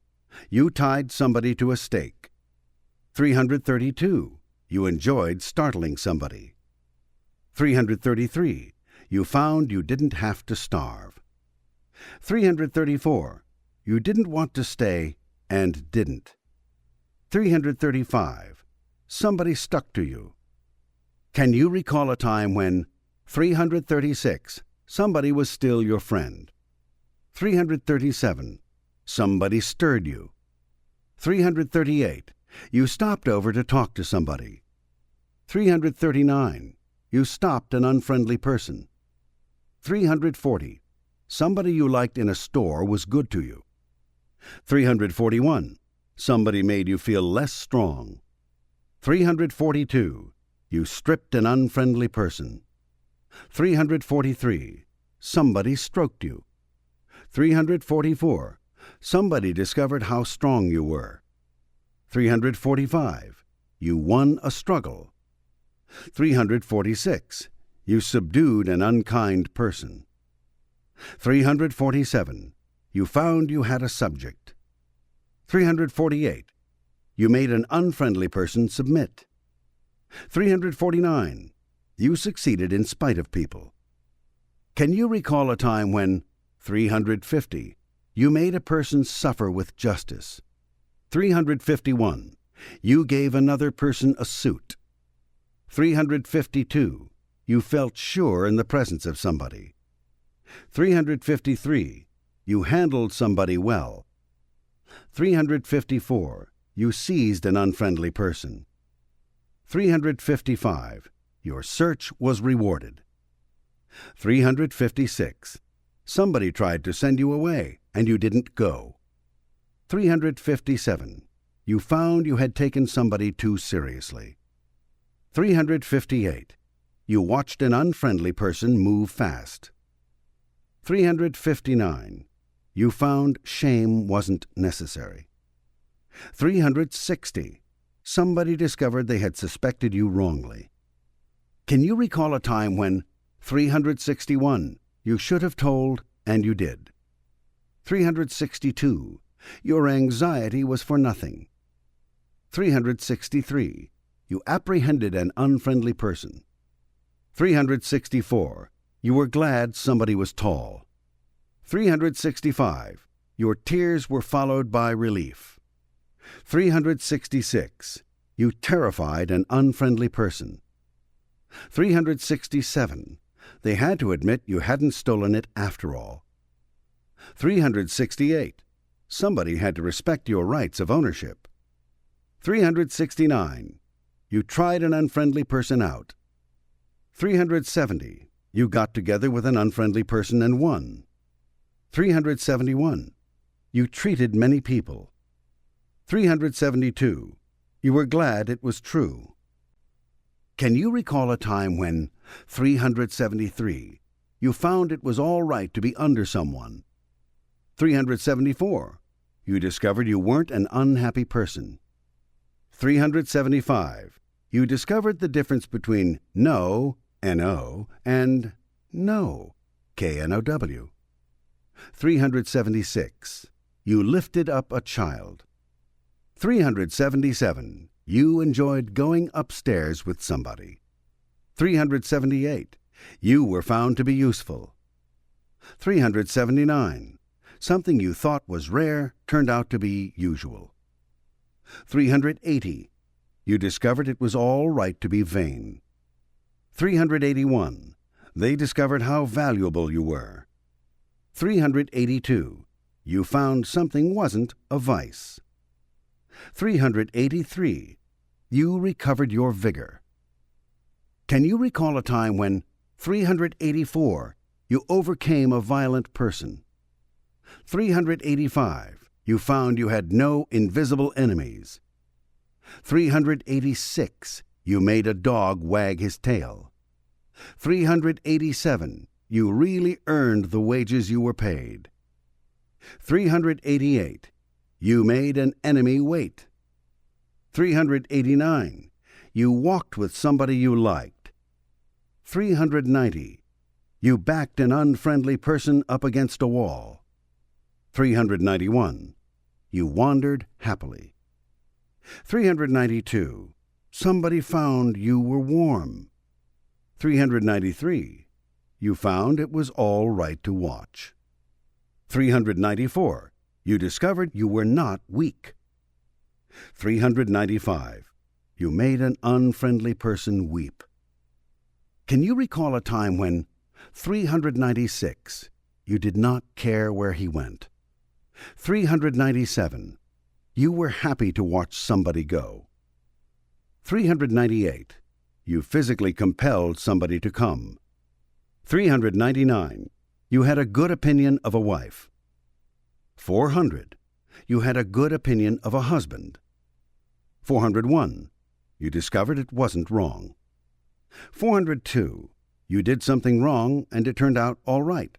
[SPEAKER 1] You tied somebody to a stake. 332. You enjoyed startling somebody. 333. You found you didn't have to starve. 334. You didn't want to stay and didn't. 335. Somebody stuck to you. Can you recall a time when 336. Somebody was still your friend. 337. Somebody stirred you. 338. You stopped over to talk to somebody. 339. You stopped an unfriendly person. 340. Somebody you liked in a store was good to you. 341. Somebody made you feel less strong. 342. You stripped an unfriendly person. 343. Somebody stroked you. 344. Somebody discovered how strong you were. 345. You won a struggle. 346. You subdued an unkind person. 347. You found you had a subject. 348. You made an unfriendly person submit. 349. You succeeded in spite of people. Can you recall a time when 350. You made a person suffer with justice. 351. You gave another person a suit. 352. You felt sure in the presence of somebody. 353. You handled somebody well. 354. You seized an unfriendly person. 355. Your search was rewarded. 356. Somebody tried to send you away, and you didn't go. 357. You found you had taken somebody too seriously. 358. You watched an unfriendly person move fast. 359. You found shame wasn't necessary. 360. Somebody discovered they had suspected you wrongly. Can you recall a time when 361. You should have told, and you did. 362. Your anxiety was for nothing. 363. You apprehended an unfriendly person. 364. You were glad somebody was tall. 365. Your tears were followed by relief. 366. You terrified an unfriendly person. 367. They had to admit you hadn't stolen it after all. 368. Somebody had to respect your rights of ownership. 369. You tried an unfriendly person out. 370. You got together with an unfriendly person and won. 371. You treated many people. 372. You were glad it was true. Can you recall a time when 373. You found it was all right to be under someone? 374. You discovered you weren't an unhappy person. 375. You discovered the difference between no, N-O, and no, K-N-O-W. 376. You lifted up a child. 377. You enjoyed going upstairs with somebody. 378. You were found to be useful. 379. Something you thought was rare turned out to be usual. 380. You discovered it was all right to be vain. 381. They discovered how valuable you were. 382. You found something wasn't a vice. 383. You recovered your vigor. Can you recall a time when 384. You overcame a violent person? 385. You found you had no invisible enemies. 386. You made a dog wag his tail. 387. You really earned the wages you were paid. 388. You made an enemy wait. 389. You walked with somebody you liked. 390. You backed an unfriendly person up against a wall. 391. You wandered happily. 392. Somebody found you were warm. 393. You found it was all right to watch. 394. You discovered you were not weak. 395. You made an unfriendly person weep. Can you recall a time when 396. You did not care where he went? 397. You were happy to watch somebody go. 398. You physically compelled somebody to come. 399. You had a good opinion of a wife. 400. You had a good opinion of a husband. 401. You discovered it wasn't wrong. 402. You did something wrong and it turned out all right.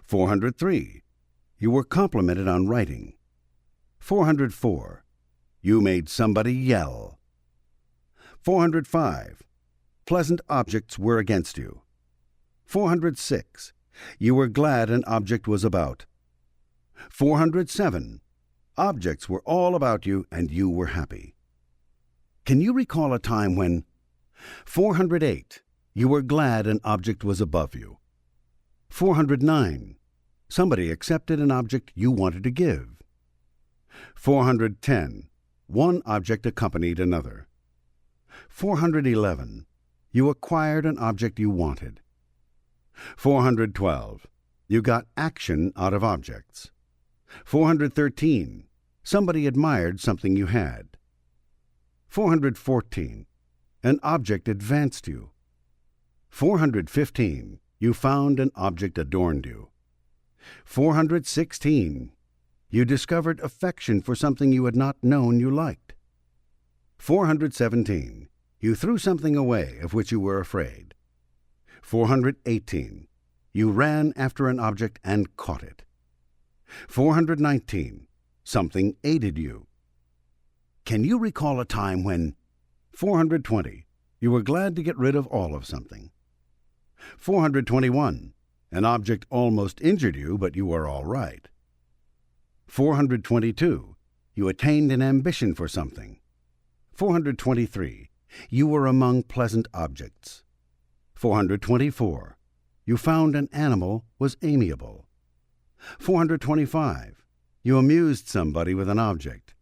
[SPEAKER 1] 403. You were complimented on writing. 404. You made somebody yell. 405. Pleasant objects were against you. 406. You were glad an object was about. 407. Objects were all about you and you were happy. Can you recall a time when 408. You were glad an object was above you. 409. Somebody accepted an object you wanted to give. 410. One object accompanied another. 411. You acquired an object you wanted. 412. You got action out of objects. 413. Somebody admired something you had. 414. An object advanced you. 415. You found an object adorned you. 416. You discovered affection for something you had not known you liked. 417. You threw something away of which you were afraid. 418. You ran after an object and caught it. 419. Something aided you. Can you recall a time when 420. You were glad to get rid of all of something. 421. An object almost injured you, but you were all right. 422. You attained an ambition for something. 423. You were among pleasant objects. 424. You found an animal was amiable. 425. You amused somebody with an object.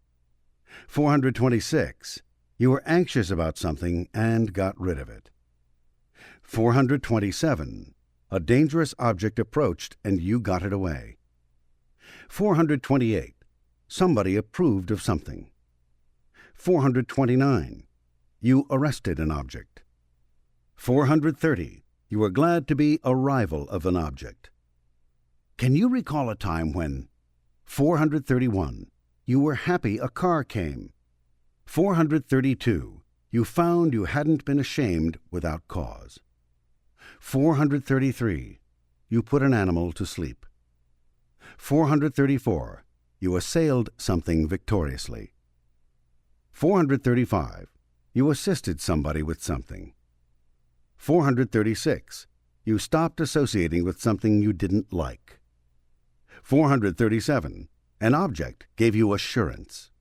[SPEAKER 1] 426. You were anxious about something and got rid of it. 427. A dangerous object approached and you got it away. 428. Somebody approved of something. 429. You arrested an object. 430. You were glad to be a rival of an object. Can you recall a time when 431. You were happy a car came. 432. You found you hadn't been ashamed without cause. 433. You put an animal to sleep. 434. You assailed something victoriously. 435. You assisted somebody with something. 436. You stopped associating with something you didn't like. 437. An object gave you assurance.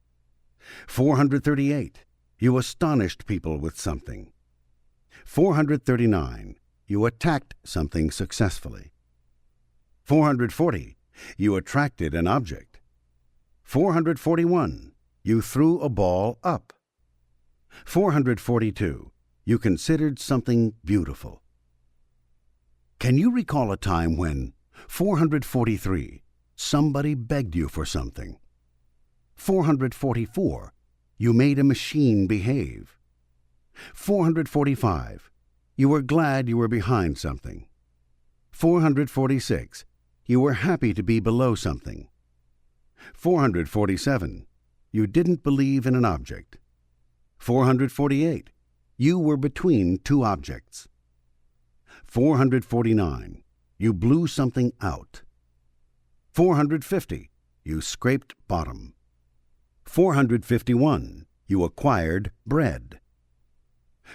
[SPEAKER 1] 438. You astonished people with something. 439. You attacked something successfully. 440. You attracted an object. 441. You threw a ball up. 442. You considered something beautiful. Can you recall a time when 443. Somebody begged you for something? 444. You made a machine behave. 445. You were glad you were behind something. 446. You were happy to be below something. 447. You didn't believe in an object. 448. You were between two objects. 449. You blew something out. 450. You scraped bottom. 451. You acquired bread.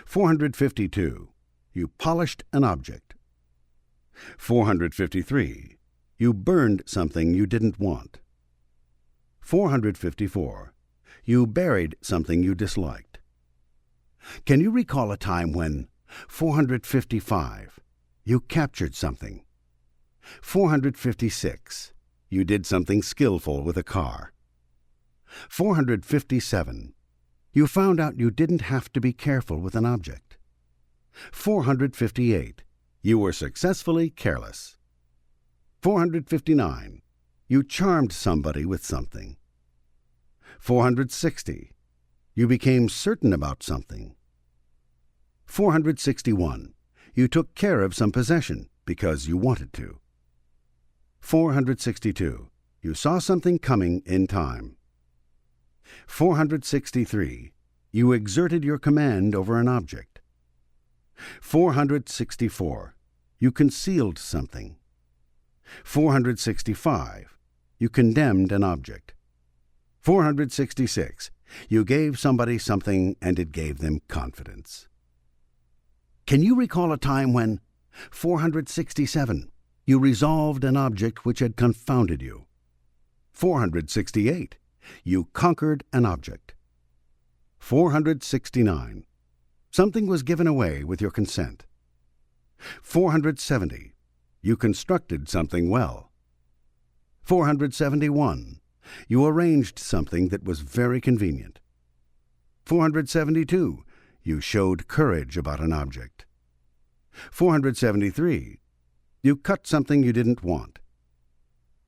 [SPEAKER 1] 452. You polished an object. 453. You burned something you didn't want. 454. You buried something you disliked. Can you recall a time when 455. You captured something? 456. You did something skillful with a car. 457. You found out you didn't have to be careful with an object. 458. You were successfully careless. 459. You charmed somebody with something. 460. You became certain about something. 461. You took care of some possession because you wanted to. 462. You saw something coming in time. 463. You exerted your command over an object. 464. You concealed something. 465. You condemned an object. 466. You gave somebody something and it gave them confidence. Can you recall a time when 467. You resolved an object which had confounded you? 468. You conquered an object. 469. Something was given away with your consent. 470. You constructed something well. 471. You arranged something that was very convenient. 472. You showed courage about an object. 473. You cut something you didn't want.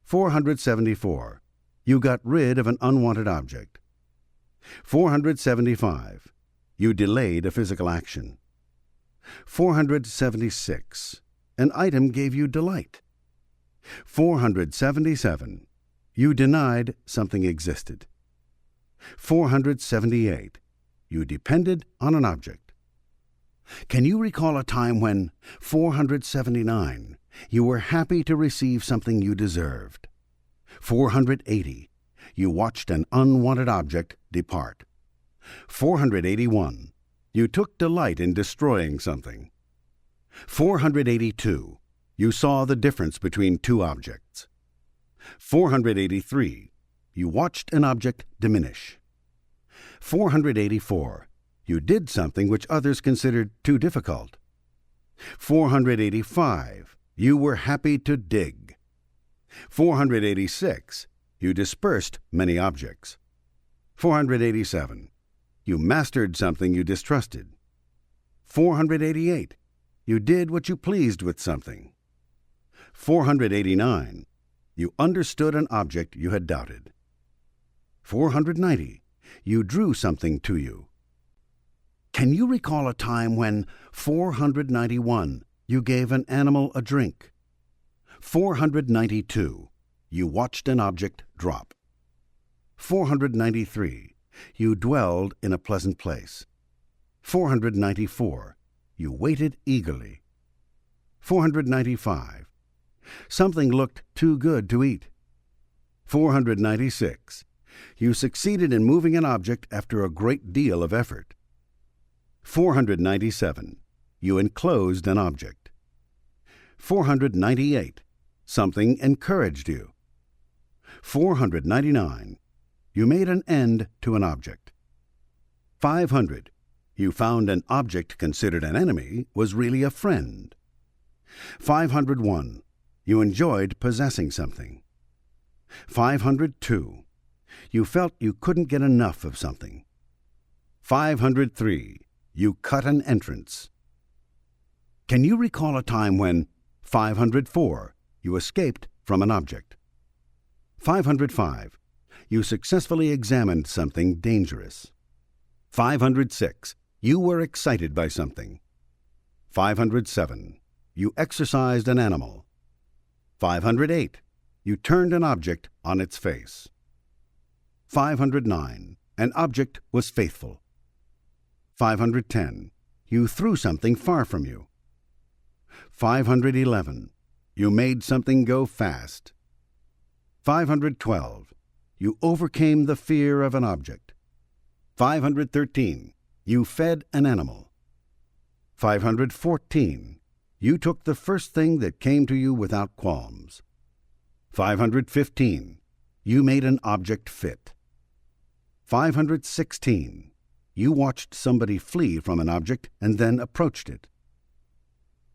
[SPEAKER 1] 474. You got rid of an unwanted object. 475. You delayed a physical action. 476. An item gave you delight. 477. You denied something existed. 478. You depended on an object. Can you recall a time when 479. You were happy to receive something you deserved? 480. You watched an unwanted object depart. 481. You took delight in destroying something. 482. You saw the difference between two objects. 483. You watched an object diminish. 484. You did something which others considered too difficult. 485. You were happy to dig. 486. You dispersed many objects. 487. You mastered something you distrusted. 488. You did what you pleased with something. 489. You understood an object you had doubted. 490. You drew something to you. Can you recall a time when 491. You gave an animal a drink? 492. You watched an object drop. 493. You dwelled in a pleasant place. 494. You waited eagerly. 495. Something looked too good to eat. 496. You succeeded in moving an object after a great deal of effort. 497. You enclosed an object. 498. Something encouraged you. 499. You made an end to an object. 500. You found an object considered an enemy was really a friend. 501. You enjoyed possessing something. 502. You felt you couldn't get enough of something. 503. You cut an entrance. Can you recall a time when 504. You escaped from an object? 505. You successfully examined something dangerous. 506. You were excited by something. 507. You exercised an animal. 508. You turned an object on its face. 509. An object was faithful. 510. You threw something far from you. 511. You made something go fast. 512. You overcame the fear of an object. 513. You fed an animal. 514. You took the first thing that came to you without qualms. 515. You made an object fit. 516. You watched somebody flee from an object and then approached it.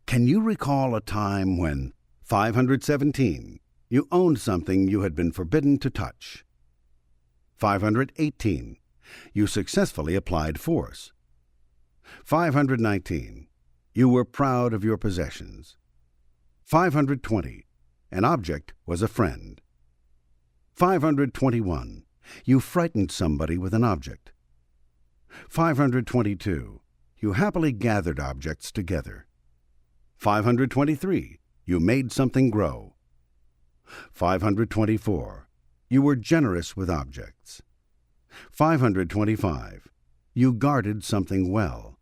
[SPEAKER 1] Can you recall a time when 517. You owned something you had been forbidden to touch? 518. You successfully applied force. 519. You were proud of your possessions. 520. An object was a friend. 521. You frightened somebody with an object. 522. You happily gathered objects together. 523. You made something grow. 524. You were generous with objects. 525. You guarded something well.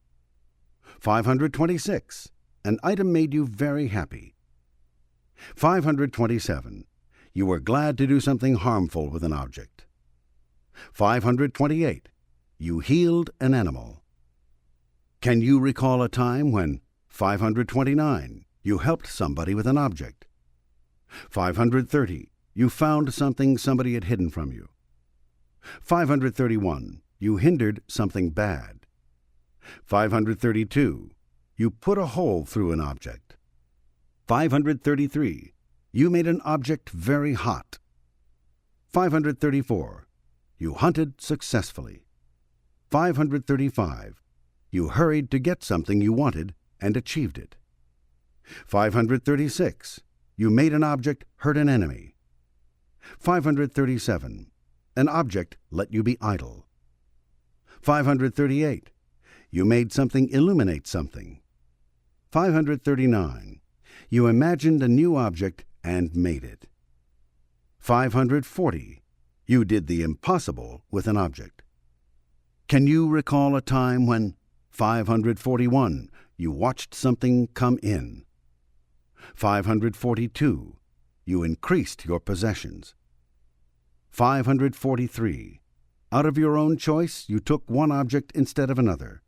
[SPEAKER 1] 526. An item made you very happy. 527. You were glad to do something harmful with an object. 528. You healed an animal. Can you recall a time when 529. You helped somebody with an object. 530. You found something somebody had hidden from you. 531. You hindered something bad. 532. You put a hole through an object. 533. You made an object very hot. 534. You hunted successfully. 535. You hurried to get something you wanted and achieved it. 536. You made an object hurt an enemy. 537. An object let you be idle. 538. You made something illuminate something. 539. You imagined a new object and made it. 540. You did the impossible with an object. Can you recall a time when 541. You watched something come in. 542. You increased your possessions. 543. Out of your own choice, you took one object instead of another.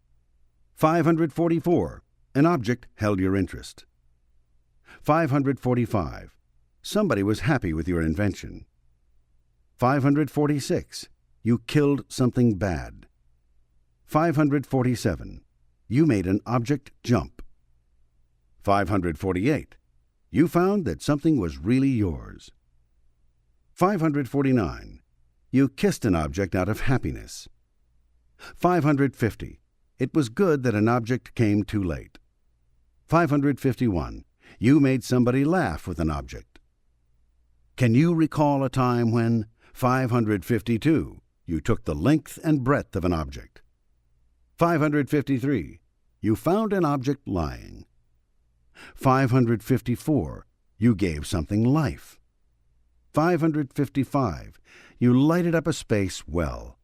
[SPEAKER 1] 544. An object held your interest. 545. Somebody was happy with your invention. 546. You killed something bad. 547. You made an object jump. 548. You found that something was really yours. 549. You kissed an object out of happiness. 550. It was good that an object came too late. 551. You made somebody laugh with an object. Can you recall a time when 552. You took the length and breadth of an object. 553. You found an object lying. 554. You gave something life. 555. You lighted up a space well.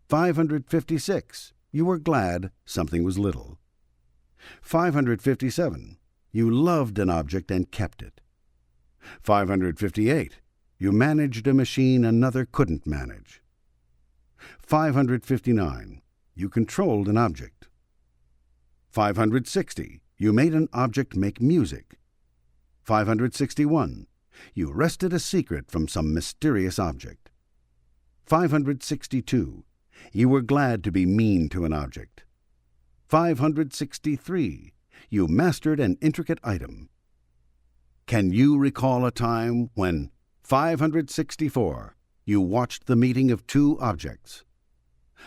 [SPEAKER 1] 556. You were glad something was little. 557. You loved an object and kept it. 558. You managed a machine another couldn't manage. 559. You controlled an object. 560. You made an object make music. 561. You wrested a secret from some mysterious object. 562. You were glad to be mean to an object. 563. You mastered an intricate item. Can you recall a time when 564. You watched the meeting of two objects.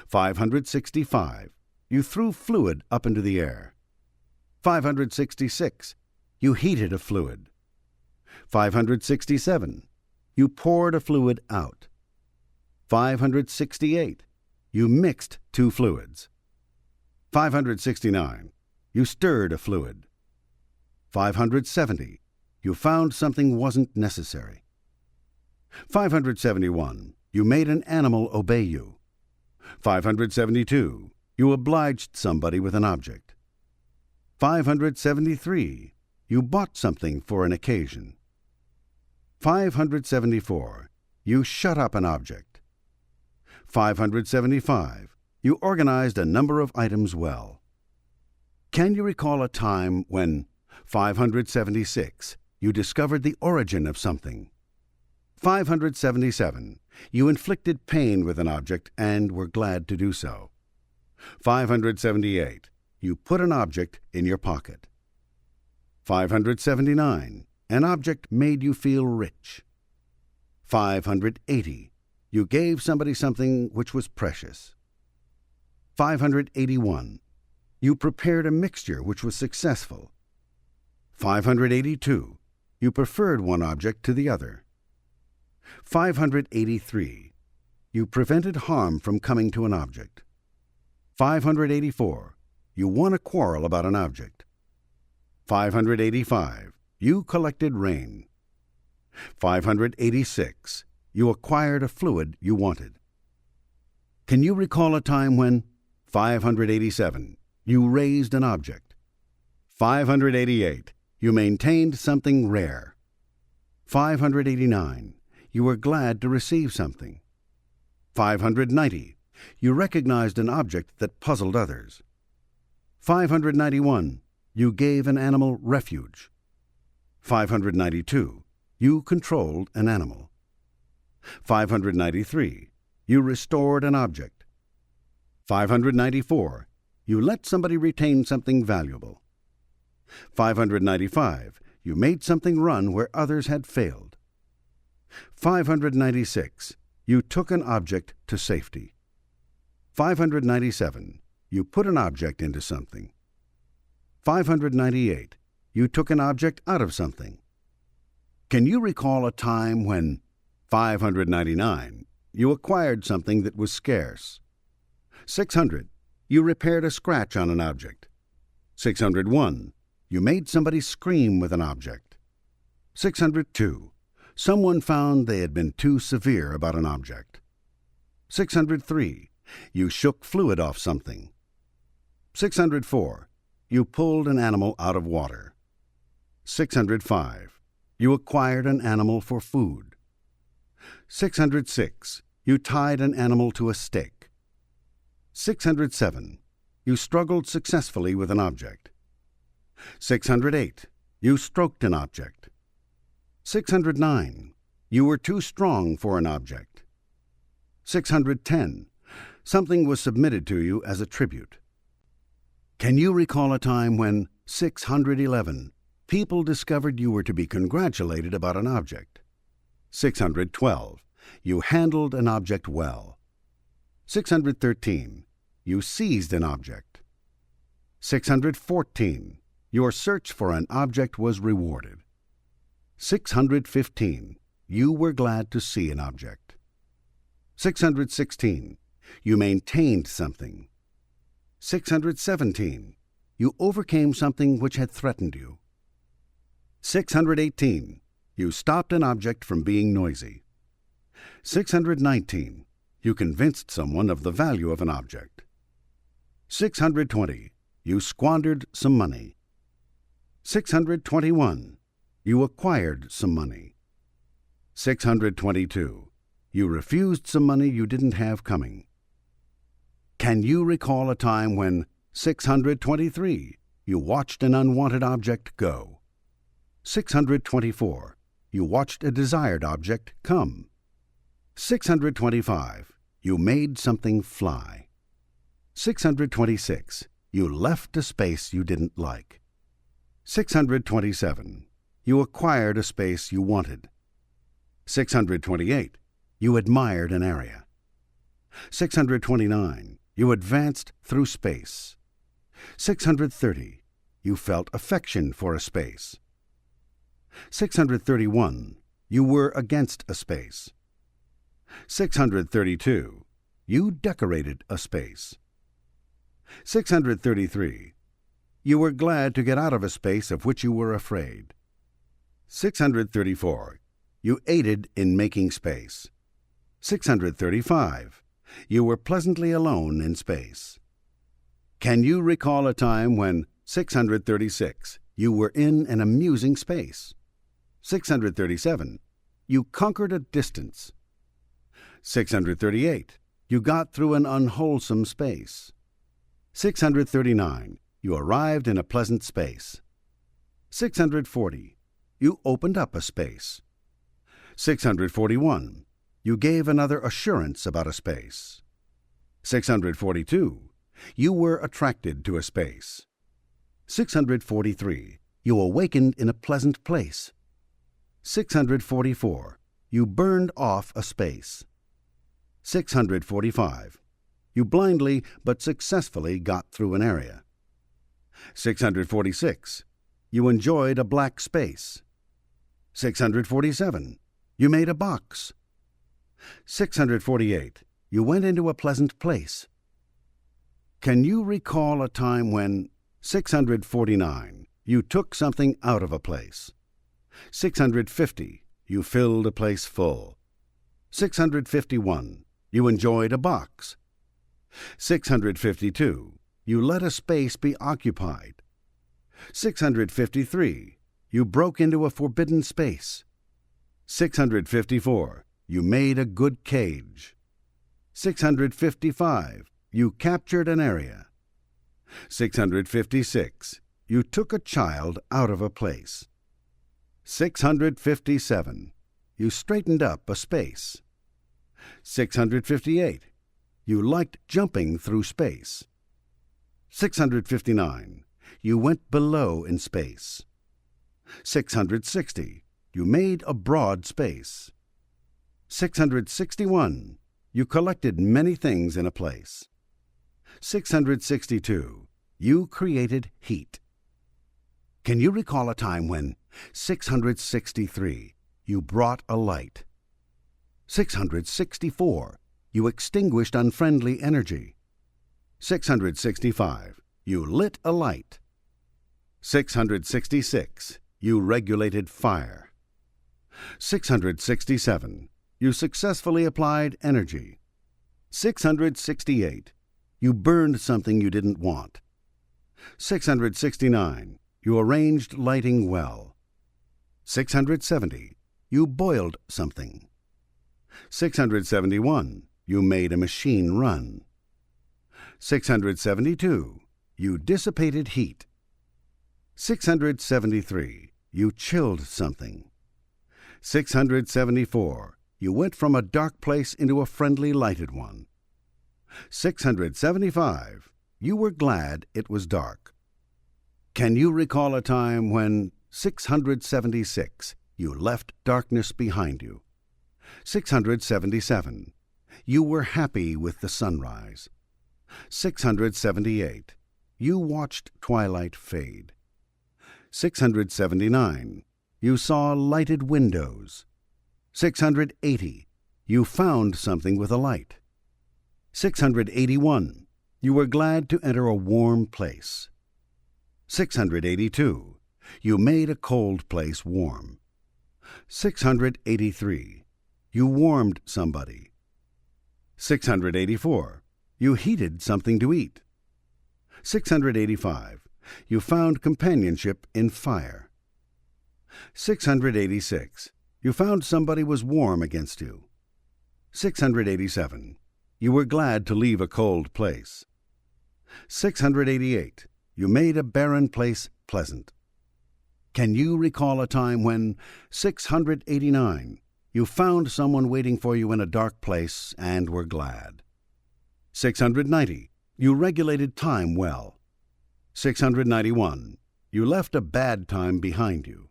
[SPEAKER 1] 565. You threw fluid up into the air. 566. You heated a fluid. 567. You poured a fluid out. 568. You mixed two fluids. 569. You stirred a fluid. 570. You found something wasn't necessary. 571. You made an animal obey you. 572. You obliged somebody with an object. 573. You bought something for an occasion. 574. You shut up an object. 575. You organized a number of items well. Can you recall a time when 576. You discovered the origin of something? 577. You inflicted pain with an object and were glad to do so. 578. You put an object in your pocket. 579. An object made you feel rich. 580. You gave somebody something which was precious. 581. You prepared a mixture which was successful. 582. You preferred one object to the other. 583. You prevented harm from coming to an object. 584. You won a quarrel about an object. 585. You collected rain. 586. you acquired a fluid you wanted. Can you recall a time when 587, you raised an object? 588, you maintained something rare. 589, you were glad to receive something. 590, you recognized an object that puzzled others. 591, you gave an animal refuge. 592, you controlled an animal. 593, you restored an object. 594, you let somebody retain something valuable. 595, you made something run where others had failed. 596, you took an object to safety. 597, you put an object into something. 598, you took an object out of something. Can you recall a time when 599, you acquired something that was scarce? 600, you repaired a scratch on an object. 601, you made somebody scream with an object. 602, someone found they had been too severe about an object. 603, you shook fluid off something. 604, you pulled an animal out of water. 605, you acquired an animal for food. 606, you tied an animal to a stake. 607, you struggled successfully with an object. 608, you stroked an object. 609, you were too strong for an object. 610, something was submitted to you as a tribute. Can you recall a time when 611, people discovered you were to be congratulated about an object? 612, you handled an object well. 613, you seized an object. 614, your search for an object was rewarded. 615, you were glad to see an object. 616, you maintained something. 617, you overcame something which had threatened you. 618, you stopped an object from being noisy. 619, you convinced someone of the value of an object. 620, you squandered some money. 621, you acquired some money. 622, you refused some money you didn't have coming. Can you recall a time when 623, you watched an unwanted object go? 624, you watched a desired object come. 625, you made something fly. 626, you left a space you didn't like. 627, you acquired a space you wanted. 628, you admired an area. 629, you advanced through space. 630, you felt affection for a space. 631, you were against a space. 632, you decorated a space. 633, you were glad to get out of a space of which you were afraid. 634, you aided in making space. 635, you were pleasantly alone in space. Can you recall a time when 636, you were in an amusing space? 637, you conquered a distance. 638, you got through an unwholesome space. 639, you arrived in a pleasant space. 640, you opened up a space. 641, you gave another assurance about a space. 642, you were attracted to a space. 643, you awakened in a pleasant place. 644, you burned off a space. 645, you blindly but successfully got through an area. 646, you enjoyed a black space. 647, you made a box. 648, you went into a pleasant place. Can you recall a time when 649, you took something out of a place? 650, you filled a place full. 651. You enjoyed a box. 652. You let a space be occupied. 653. You broke into a forbidden space. 654. You made a good cage. 655. You captured an area. 656. You took a child out of a place. 657. You straightened up a space. 658. You liked jumping through space. 659. You went below in space. 660. You made a broad space. 661. You collected many things in a place. 662. You created heat. Can you recall a time when 663. You brought a light? 664. You extinguished unfriendly energy. 665. You lit a light. 666. You regulated fire. 667. You successfully applied energy. 668. You burned something you didn't want. 669. You arranged lighting well. 670. You boiled something. 671. You made a machine run. 672. You dissipated heat. 673. You chilled something. 674. You went from a dark place into a friendly lighted one. 675. You were glad it was dark. Can you recall a time when 676. You left darkness behind you? 677. You were happy with the sunrise. 678. You watched twilight fade. 679. You saw lighted windows. 680. You found something with a light. 681. You were glad to enter a warm place. 682. You made a cold place warm. 683. You warmed somebody. 684. You heated something to eat. 685. You found companionship in fire. 686. You found somebody was warm against you. 687. You were glad to leave a cold place. 688. You made a barren place pleasant. Can you recall a time when 689. You found someone waiting for you in a dark place and were glad? 690. You regulated time well. 691. You left a bad time behind you.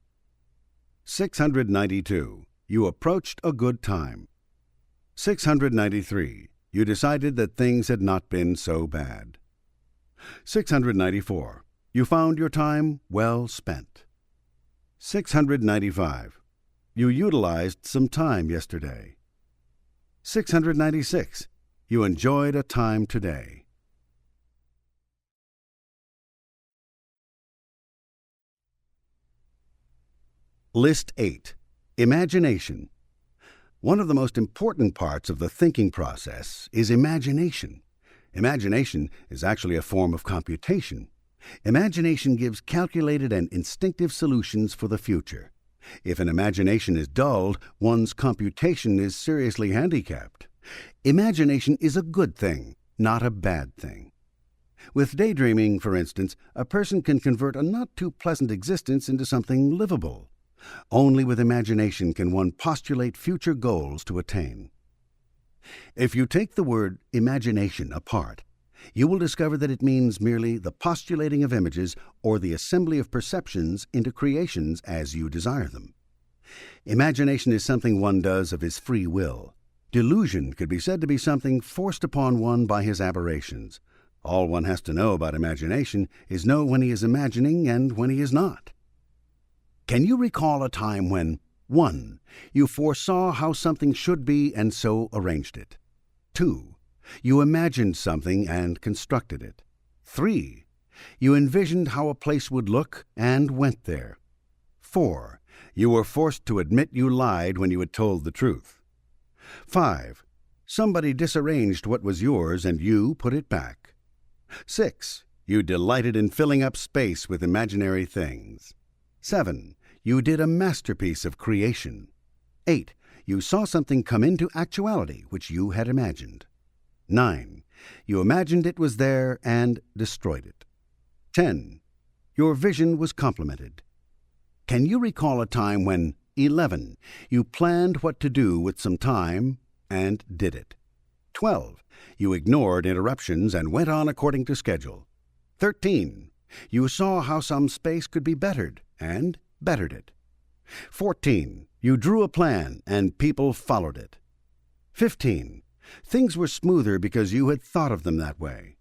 [SPEAKER 1] 692. You approached a good time. 693. You decided that things had not been so bad. 694. You found your time well spent. 695. You utilized some time yesterday. 696. You enjoyed a time today. List 8. Imagination. One of the most important parts of the thinking process is imagination. Imagination is actually a form of computation. Imagination gives calculated and instinctive solutions for the future. If an imagination is dulled, one's computation is seriously handicapped. Imagination is a good thing, not a bad thing. With daydreaming, for instance, a person can convert a not-too-pleasant existence into something livable. Only with imagination can one postulate future goals to attain. If you take the word imagination apart, you will discover that it means merely the postulating of images or the assembly of perceptions into creations as you desire them. Imagination is something one does of his free will. Delusion could be said to be something forced upon one by his aberrations. All one has to know about imagination is know when he is imagining and when he is not. Can you recall a time when 1. You foresaw how something should be and so arranged it? 2. You imagined something and constructed it. 3. You envisioned how a place would look and went there. 4. You were forced to admit you lied when you had told the truth. 5. Somebody disarranged what was yours and you put it back. 6. You delighted in filling up space with imaginary things. 7. You did a masterpiece of creation. 8. You saw something come into actuality which you had imagined. 9. You imagined it was there and destroyed it. 10. Your vision was complimented. Can you recall a time when 11. You planned what to do with some time and did it. 12. You ignored interruptions and went on according to schedule. 13. You saw how some space could be bettered and bettered it. 14. You drew a plan and people followed it. 15. Things were smoother because you had thought of them that way.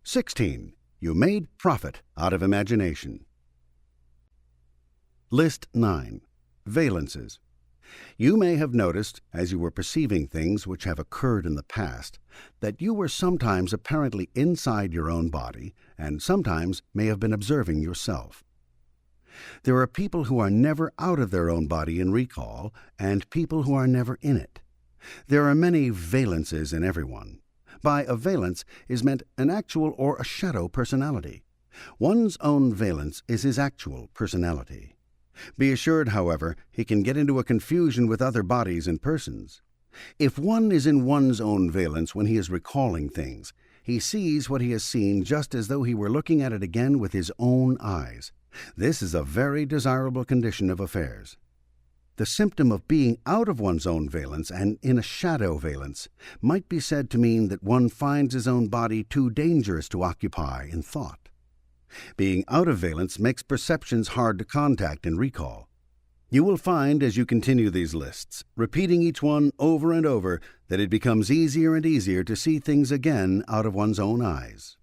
[SPEAKER 1] 16. You made profit out of imagination. List 9. Valences. You may have noticed, as you were perceiving things which have occurred in the past, that you were sometimes apparently inside your own body, and sometimes may have been observing yourself. There are people who are never out of their own body in recall, and people who are never in it. There are many valences in everyone. By a valence is meant an actual or a shadow personality. One's own valence is his actual personality. Be assured, however, he can get into a confusion with other bodies and persons. If one is in one's own valence when he is recalling things, he sees what he has seen just as though he were looking at it again with his own eyes. This is a very desirable condition of affairs. The symptom of being out of one's own valence and in a shadow valence might be said to mean that one finds his own body too dangerous to occupy in thought. Being out of valence makes perceptions hard to contact and recall. You will find as you continue these lists, repeating each one over and over, that it becomes easier and easier to see things again out of one's own eyes.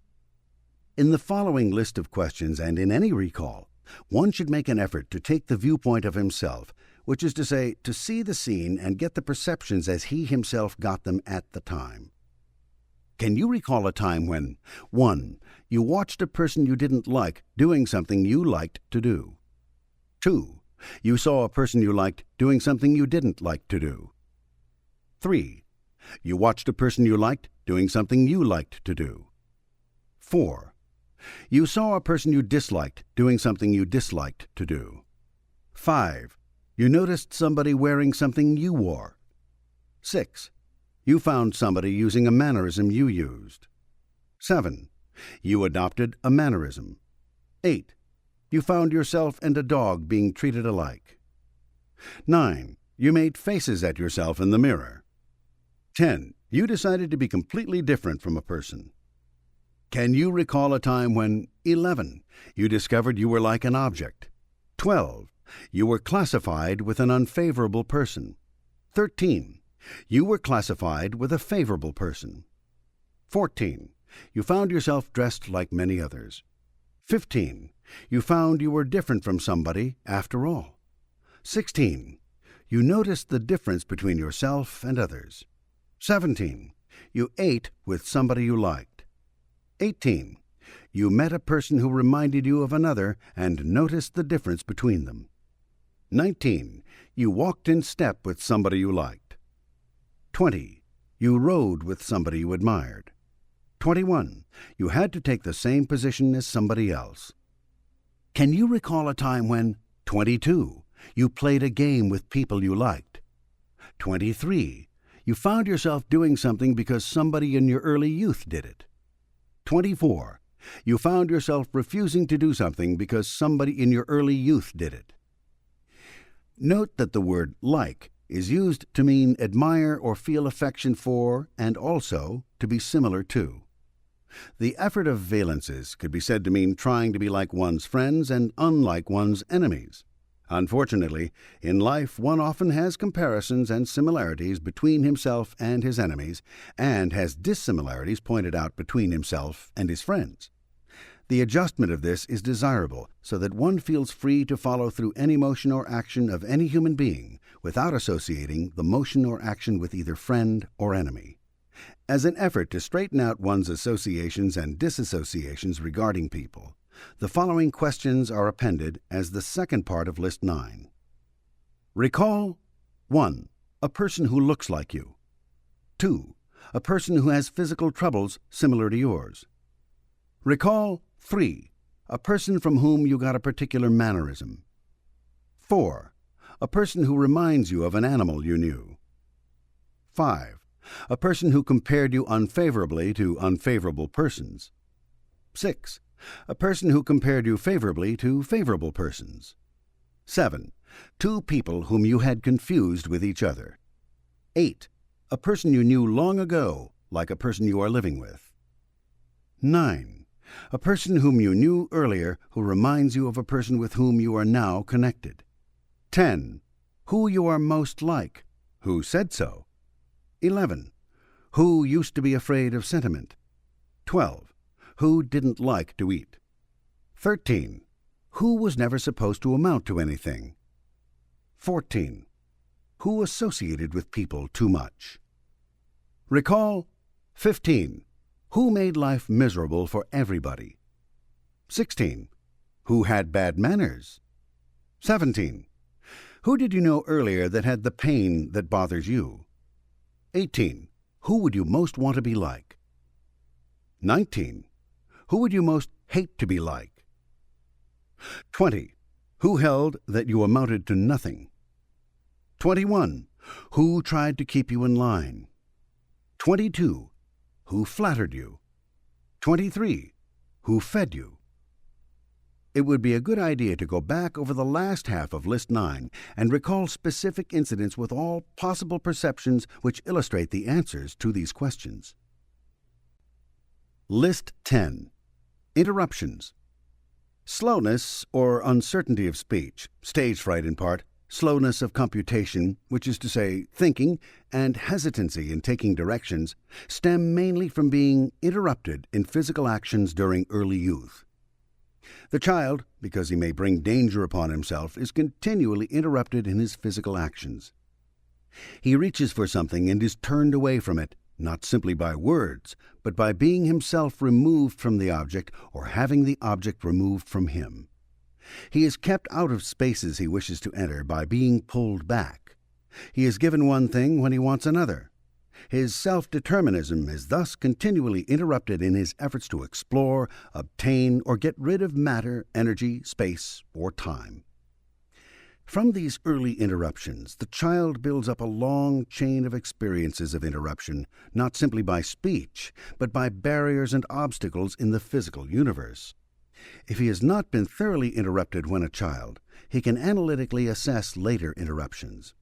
[SPEAKER 1] In the following list of questions and in any recall, one should make an effort to take the viewpoint of himself, which is to say, to see the scene and get the perceptions as he himself got them at the time. Can you recall a time when 1. You watched a person you didn't like doing something you liked to do? 2. You saw a person you liked doing something you didn't like to do? 3. You watched a person you liked doing something you liked to do? 4. You saw a person you disliked doing something you disliked to do? 5. You noticed somebody wearing something you wore? 6. You found somebody using a mannerism you used? 7. You adopted a mannerism? 8. You found yourself and a dog being treated alike? 9. You made faces at yourself in the mirror? 10. You decided to be completely different from a person? Can you recall a time when 11. You discovered you were like an object? 12. You were classified with an unfavorable person? 13. You were classified with a favorable person? 14. You found yourself dressed like many others? 15. You found you were different from somebody after all? 16. You noticed the difference between yourself and others? 17. You ate with somebody you liked? 18. You met a person who reminded you of another and noticed the difference between them? 19. You walked in step with somebody you liked? 20. You rode with somebody you admired? 21. You had to take the same position as somebody else? Can you recall a time when 22. You played a game with people you liked? 23. You found yourself doing something because somebody in your early youth did it? 24. You found yourself refusing to do something because somebody in your early youth did it? Note that the word like is used to mean admire or feel affection for, and also to be similar to. The effort of valences could be said to mean trying to be like one's friends and unlike one's enemies. Unfortunately, in life one often has comparisons and similarities between himself and his enemies, and has dissimilarities pointed out between himself and his friends. The adjustment of this is desirable so that one feels free to follow through any motion or action of any human being without associating the motion or action with either friend or enemy. As an effort to straighten out one's associations and disassociations regarding people, the following questions are appended as the second part of List 9. Recall 1. A person who looks like you. 2. A person who has physical troubles similar to yours. Recall 3. A person from whom you got a particular mannerism. 4. A person who reminds you of an animal you knew. 5. A person who compared you unfavorably to unfavorable persons. 6. A person who compared you favorably to favorable persons. 7. 2 people whom you had confused with each other. 8. A person you knew long ago, like a person you are living with. 9. A person whom you knew earlier who reminds you of a person with whom you are now connected. 10. Who you are most like. Who said so? 11. Who used to be afraid of sentiment. 12. Who didn't like to eat. 13. Who was never supposed to amount to anything. 14. Who associated with people too much. Recall 15. Who made life miserable for everybody. 16. Who had bad manners. 17. Who did you know earlier that had the pain that bothers you? 18. Who would you most want to be like? 19. Who would you most hate to be like? 20. Who held that you amounted to nothing? 21. Who tried to keep you in line? 22. Who flattered you? 23. Who fed you? It would be a good idea to go back over the last half of List 9 and recall specific incidents with all possible perceptions which illustrate the answers to these questions. List 10. Interruptions. Slowness or uncertainty of speech, stage fright in part, slowness of computation, which is to say thinking, and hesitancy in taking directions, stem mainly from being interrupted in physical actions during early youth. The child, because he may bring danger upon himself, is continually interrupted in his physical actions. He reaches for something and is turned away from it, not simply by words, but by being himself removed from the object or having the object removed from him. He is kept out of spaces he wishes to enter by being pulled back. He is given one thing when he wants another. His self-determinism is thus continually interrupted in his efforts to explore, obtain, or get rid of matter, energy, space, or time. From these early interruptions, the child builds up a long chain of experiences of interruption, not simply by speech, but by barriers and obstacles in the physical universe. If he has not been thoroughly interrupted when a child, he can analytically assess later interruptions.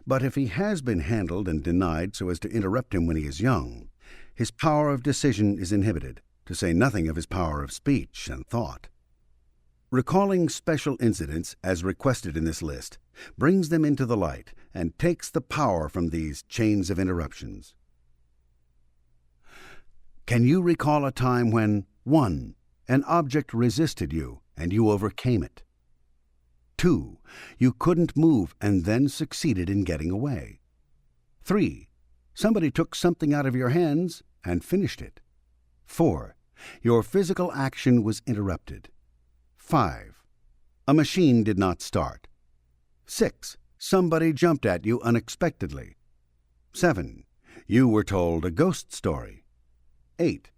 [SPEAKER 1] But if he has been handled and denied so as to interrupt him when he is young, his power of decision is inhibited, to say nothing of his power of speech and thought. Recalling special incidents, as requested in this list, brings them into the light and takes the power from these chains of interruptions. Can you recall a time when 1. An object resisted you and you overcame it? 2. You couldn't move and then succeeded in getting away? 3. Somebody took something out of your hands and finished it? 4. Your physical action was interrupted? 5. A machine did not start? 6. Somebody jumped at you unexpectedly? 7. You were told a ghost story? 8.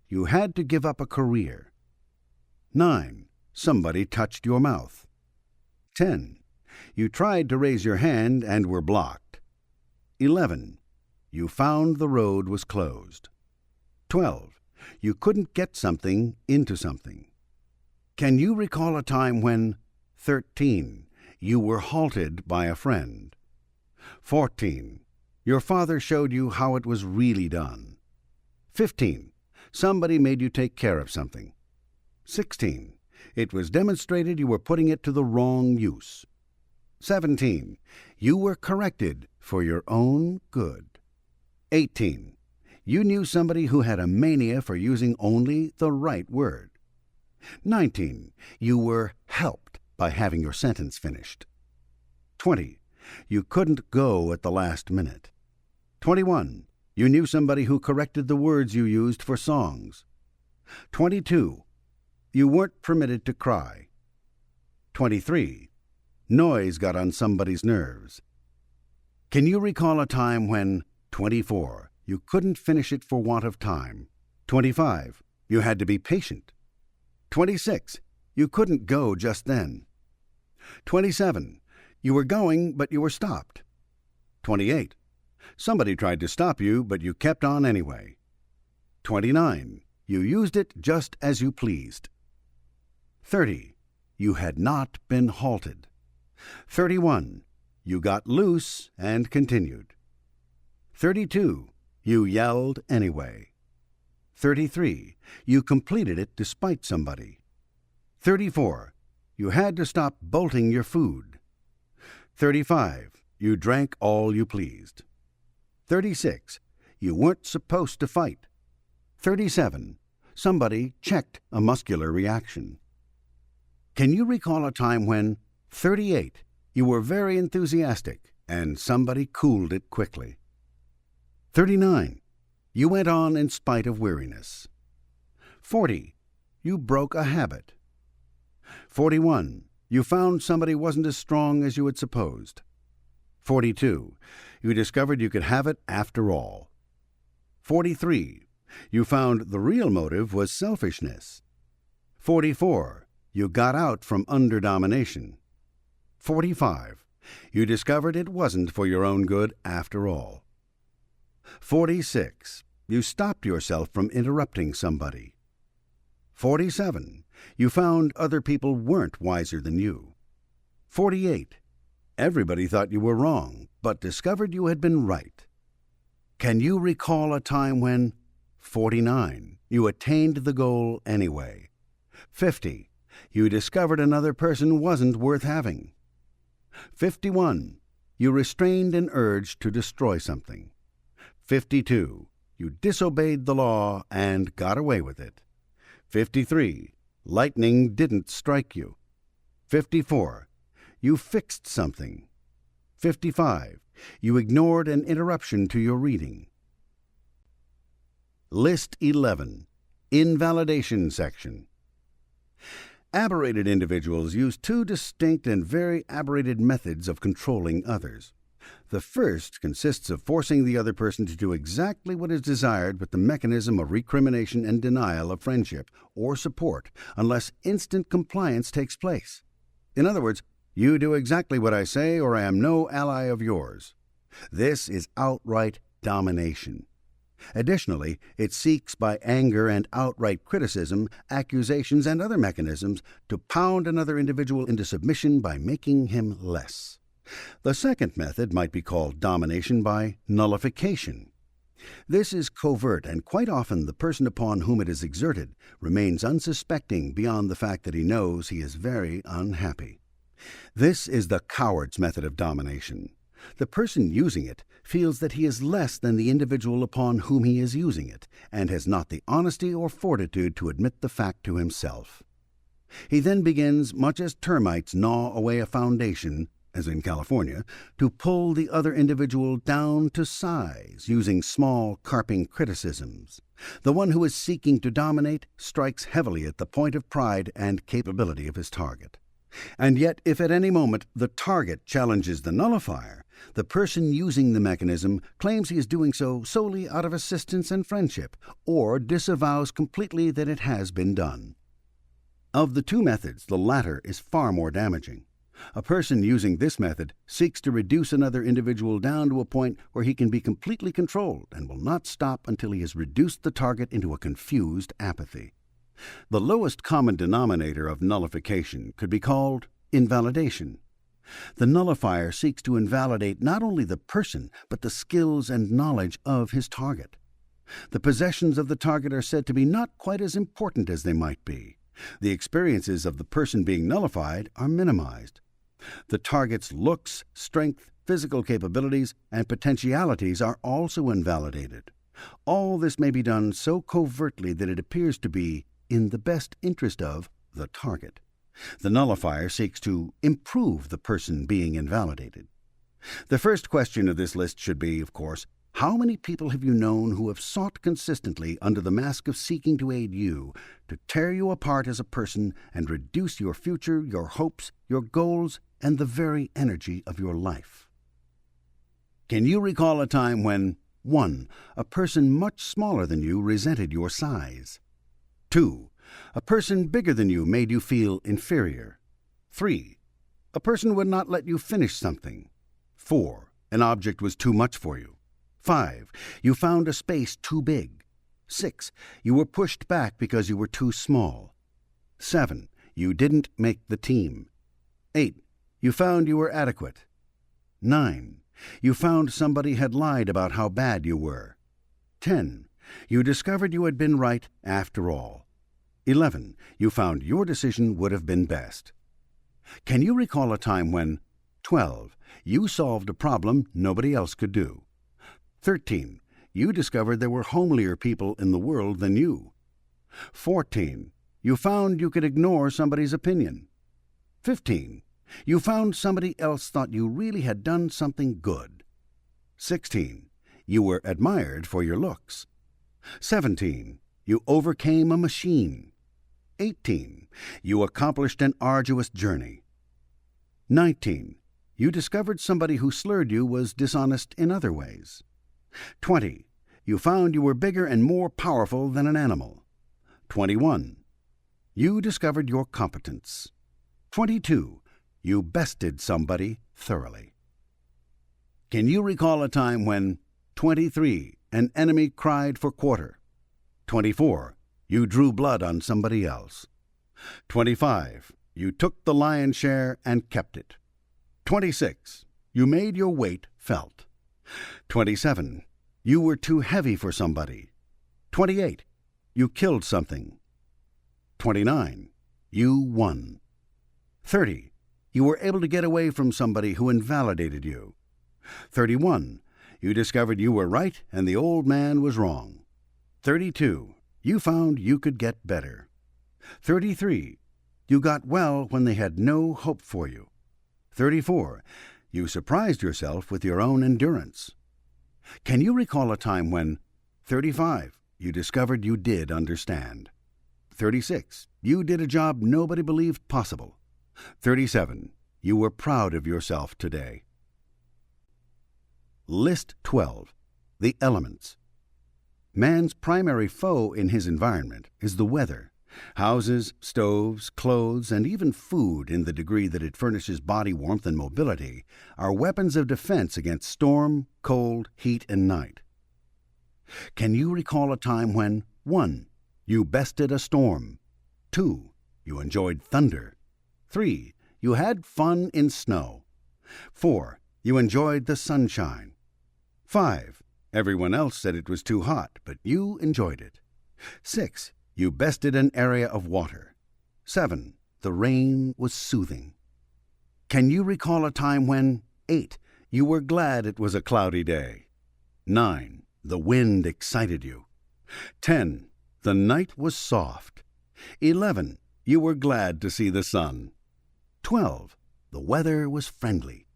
[SPEAKER 1] You had to give up a career? 9. Somebody touched your mouth? 10. You tried to raise your hand and were blocked? 11. You found the road was closed? 12. You couldn't get something into something? Can you recall a time when 13. You were halted by a friend? 14. Your father showed you how it was really done? 15. Somebody made you take care of something? 16. It was demonstrated you were putting it to the wrong use? 17. You were corrected for your own good? 18. You knew somebody who had a mania for using only the right word? 19. You were helped by having your sentence finished? 20. You couldn't go at the last minute? 21. You knew somebody who corrected the words you used for songs? 22. You weren't permitted to cry? 23. Noise got on somebody's nerves? Can you recall a time when 24. You couldn't finish it for want of time. 25. You had to be patient. 26. You couldn't go just then. 27. You were going, but you were stopped. 28. Somebody tried to stop you, but you kept on anyway. 29. You used it just as you pleased. 30. You had not been halted. 31. You got loose and continued. 32. You yelled anyway. 33. You completed it despite somebody. 34. You had to stop bolting your food. 35. You drank all you pleased. 36. You weren't supposed to fight. 37. Somebody checked a muscular reaction. Can you recall a time when 38. You were very enthusiastic and somebody cooled it quickly? 39. You went on in spite of weariness. 40. You broke a habit. 41. You found somebody wasn't as strong as you had supposed. 42. You discovered you could have it after all. 43. You found the real motive was selfishness. 44. You got out from under domination. 45. You discovered it wasn't for your own good after all. 46. You stopped yourself from interrupting somebody. 47. You found other people weren't wiser than you. 48. Everybody thought you were wrong, but discovered you had been right. Can you recall a time when 49. You attained the goal anyway. 50. You discovered another person wasn't worth having. 51. You restrained an urge to destroy something. 52. You disobeyed the law and got away with it. 53. Lightning didn't strike you. 54. You fixed something. 55. You ignored an interruption to your reading. List 11. Invalidation section. Aberrated individuals use two distinct and very aberrated methods of controlling others. The first consists of forcing the other person to do exactly what is desired with the mechanism of recrimination and denial of friendship or support unless instant compliance takes place. In other words, you do exactly what I say or I am no ally of yours. This is outright domination. Additionally, it seeks by anger and outright criticism, accusations, and other mechanisms to pound another individual into submission by making him less. The second method might be called domination by nullification. This is covert, and quite often the person upon whom it is exerted remains unsuspecting beyond the fact that he knows he is very unhappy. This is the coward's method of domination. The person using it feels that he is less than the individual upon whom he is using it, and has not the honesty or fortitude to admit the fact to himself. He then begins, much as termites gnaw away a foundation, as in California, to pull the other individual down to size, using small, carping criticisms. The one who is seeking to dominate strikes heavily at the point of pride and capability of his target. And yet, if at any moment the target challenges the nullifier, the person using the mechanism claims he is doing so solely out of assistance and friendship, or disavows completely that it has been done. Of the two methods, the latter is far more damaging. A person using this method seeks to reduce another individual down to a point where he can be completely controlled and will not stop until he has reduced the target into a confused apathy. The lowest common denominator of nullification could be called invalidation. The nullifier seeks to invalidate not only the person, but the skills and knowledge of his target. The possessions of the target are said to be not quite as important as they might be. The experiences of the person being nullified are minimized. The target's looks, strength, physical capabilities, and potentialities are also invalidated. All this may be done so covertly that it appears to be in the best interest of the target. The nullifier seeks to improve the person being invalidated. The first question of this list should be, of course, how many people have you known who have sought consistently, under the mask of seeking to aid you, to tear you apart as a person and reduce your future, your hopes, your goals, and the very energy of your life? Can you recall a time when 1. A person much smaller than you resented your size. 2. A person bigger than you made you feel inferior. 3. A person would not let you finish something. 4. An object was too much for you. 5. You found a space too big. 6. You were pushed back because you were too small. 7. You didn't make the team. 8. You found you were adequate. 9. You found somebody had lied about how bad you were. 10. You discovered you had been right after all. 11. You found your decision would have been best. Can you recall a time when 12. You solved a problem nobody else could do. 13. You discovered there were homelier people in the world than you. 14. You found you could ignore somebody's opinion. 15. You found somebody else thought you really had done something good. 16. You were admired for your looks. 17. You overcame a machine. 18. You accomplished an arduous journey. 19. You discovered somebody who slurred you was dishonest in other ways. 20. You found you were bigger and more powerful than an animal. 21. You discovered your competence. 22. You bested somebody thoroughly. Can you recall a time when 23. An enemy cried for quarter. 24. You drew blood on somebody else. 25. You took the lion's share and kept it. 26. You made your weight felt. 27. You were too heavy for somebody. 28. You killed something. 29. You won. 30. You were able to get away from somebody who invalidated you. 31. You discovered you were right and the old man was wrong. 32. You found you could get better. 33. You got well when they had no hope for you. 34. You surprised yourself with your own endurance. Can you recall a time when 35. You discovered you did understand. 36. You did a job nobody believed possible. 37. You were proud of yourself today. List 12. The elements. Man's primary foe in his environment is the weather. Houses, stoves, clothes, and even food, in the degree that it furnishes body warmth and mobility, are weapons of defense against storm, cold, heat, and night. Can you recall a time when 1. You bested a storm. 2. You enjoyed thunder. 3. You had fun in snow. 4. You enjoyed the sunshine. 5. Everyone else said it was too hot, but you enjoyed it. 6. You bested an area of water. 7. The rain was soothing. Can you recall a time when 8. You were glad it was a cloudy day. 9. The wind excited you. 10. The night was soft. 11. You were glad to see the sun. 12. The weather was friendly.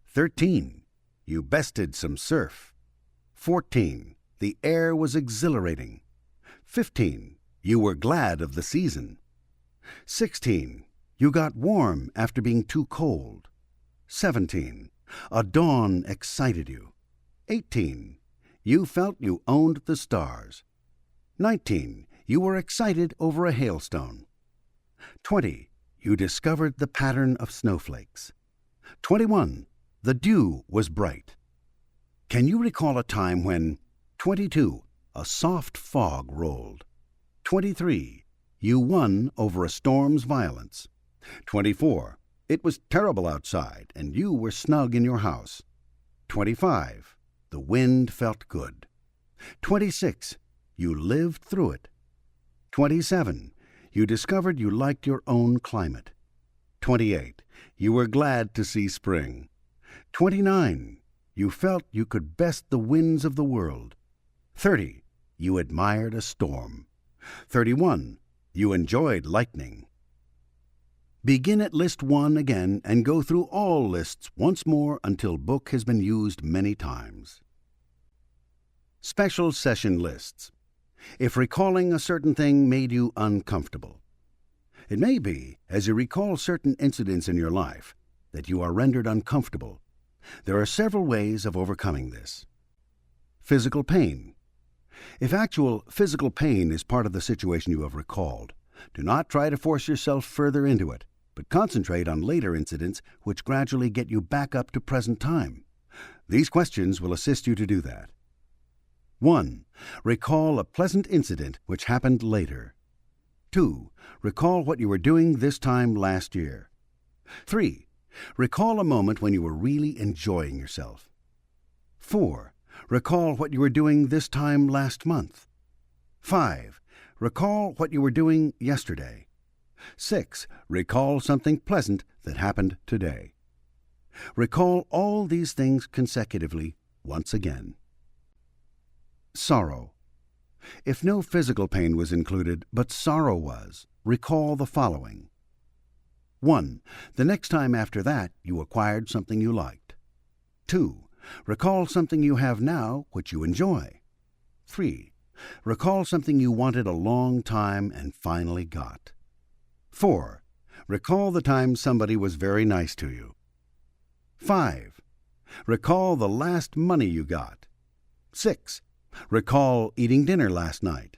[SPEAKER 1] 13. You bested some surf. 14. The air was exhilarating. 15. You were glad of the season. 16. You got warm after being too cold. 17. A dawn excited you. 18. You felt you owned the stars. 19. You were excited over a hailstone. 20. You discovered the pattern of snowflakes. 21. The dew was bright. Can you recall a time when 22. A soft fog rolled. 23. You won over a storm's violence. 24. It was terrible outside, and you were snug in your house. 25. The wind felt good. 26. You lived through it. 27. You discovered you liked your own climate. 28. You were glad to see spring. 29. You felt you could best the winds of the world. 30. You admired a storm. 31. You enjoyed lightning. Begin at list 1 again and go through all lists once more until book has been used many times. Special session lists. If recalling a certain thing made you uncomfortable. It may be, as you recall certain incidents in your life, that you are rendered uncomfortable. There are several ways of overcoming this. Physical pain. If actual physical pain is part of the situation you have recalled, do not try to force yourself further into it, but concentrate on later incidents which gradually get you back up to present time. These questions will assist you to do that. 1. Recall a pleasant incident which happened later. 2. Recall what you were doing this time last year. 3. Recall a moment when you were really enjoying yourself. 4. Recall what you were doing this time last month. 5. Recall what you were doing yesterday. 6. Recall something pleasant that happened today. Recall all these things consecutively once again. Sorrow. If no physical pain was included, but sorrow was, recall the following. 1. The next time after that, you acquired something you liked. 2. Recall something you have now which you enjoy. 3. Recall something you wanted a long time and finally got. 4. Recall the time somebody was very nice to you. 5. Recall the last money you got. 6. Recall eating dinner last night.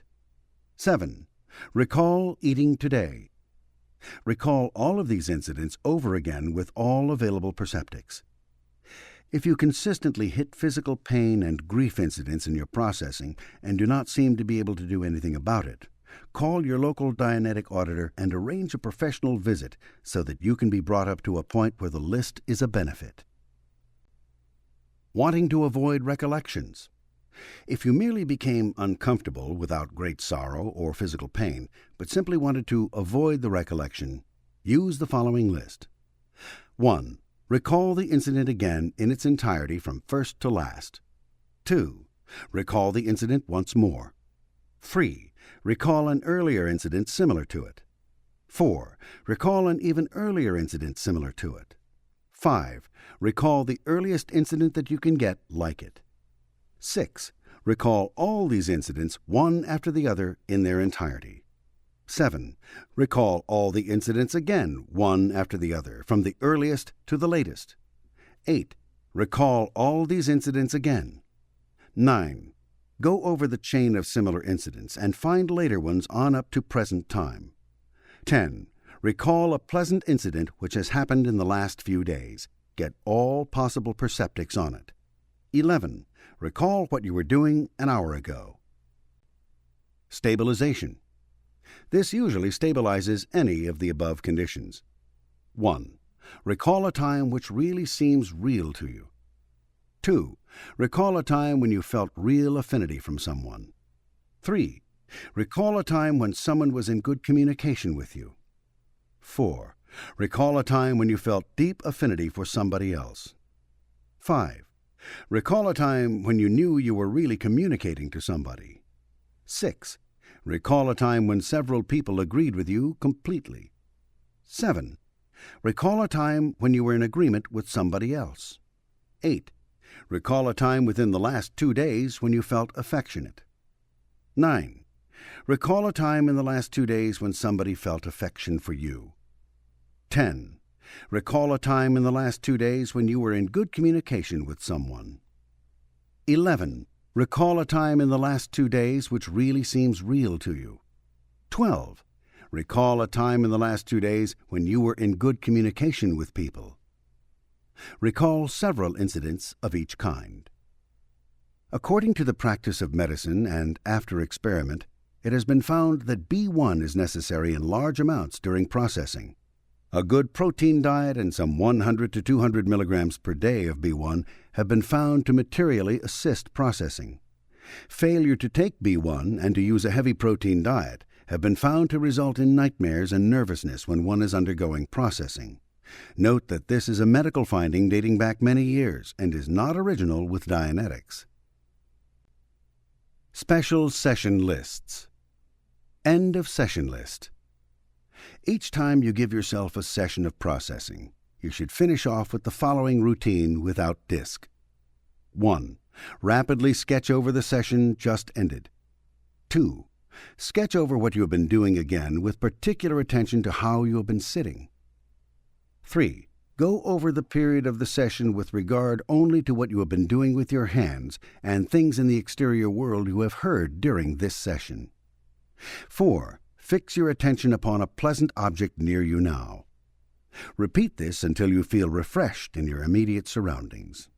[SPEAKER 1] 7. Recall eating today. Recall all of these incidents over again with all available perceptics. If you consistently hit physical pain and grief incidents in your processing and do not seem to be able to do anything about it, call your local Dianetic auditor and arrange a professional visit so that you can be brought up to a point where the list is a benefit. Wanting to avoid recollections. If you merely became uncomfortable without great sorrow or physical pain, but simply wanted to avoid the recollection, use the following list. 1. Recall the incident again in its entirety from first to last. 2. Recall the incident once more. 3. Recall an earlier incident similar to it. 4. Recall an even earlier incident similar to it. 5. Recall the earliest incident that you can get like it. 6. Recall all these incidents one after the other in their entirety. 7. Recall all the incidents again one after the other from the earliest to the latest. 8. Recall all these incidents again. 9. Go over the chain of similar incidents and find later ones on up to present time. 10. Recall a pleasant incident which has happened in the last few days. Get all possible perceptics on it. 11. Recall what you were doing an hour ago. Stabilization. This usually stabilizes any of the above conditions. 1. Recall a time which really seems real to you. 2. Recall a time when you felt real affinity from someone. 3. Recall a time when someone was in good communication with you. 4. Recall a time when you felt deep affinity for somebody else. 5. Recall a time when you knew you were really communicating to somebody. 6. Recall a time when several people agreed with you completely. 7. Recall a time when you were in agreement with somebody else. 8. Recall a time within the last 2 days when you felt affectionate. 9. Recall a time in the last 2 days when somebody felt affection for you. 10. Recall a time in the last 2 days when you were in good communication with someone. 11. Recall a time in the last 2 days which really seems real to you. 12. Recall a time in the last 2 days when you were in good communication with people. Recall several incidents of each kind. According to the practice of medicine and after experiment, it has been found that B1 is necessary in large amounts during processing. A good protein diet and some 100 to 200 milligrams per day of B1 have been found to materially assist processing. Failure to take B1 and to use a heavy protein diet have been found to result in nightmares and nervousness when one is undergoing processing. Note that this is a medical finding dating back many years and is not original with Dianetics. Special Session Lists. End of session list. Each time you give yourself a session of processing, you should finish off with the following routine without disc. 1. Rapidly sketch over the session just ended. 2. Sketch over what you have been doing again with particular attention to how you have been sitting. 3. Go over the period of the session with regard only to what you have been doing with your hands and things in the exterior world you have heard during this session. 4. Fix your attention upon a pleasant object near you now. Repeat this until you feel refreshed in your immediate surroundings.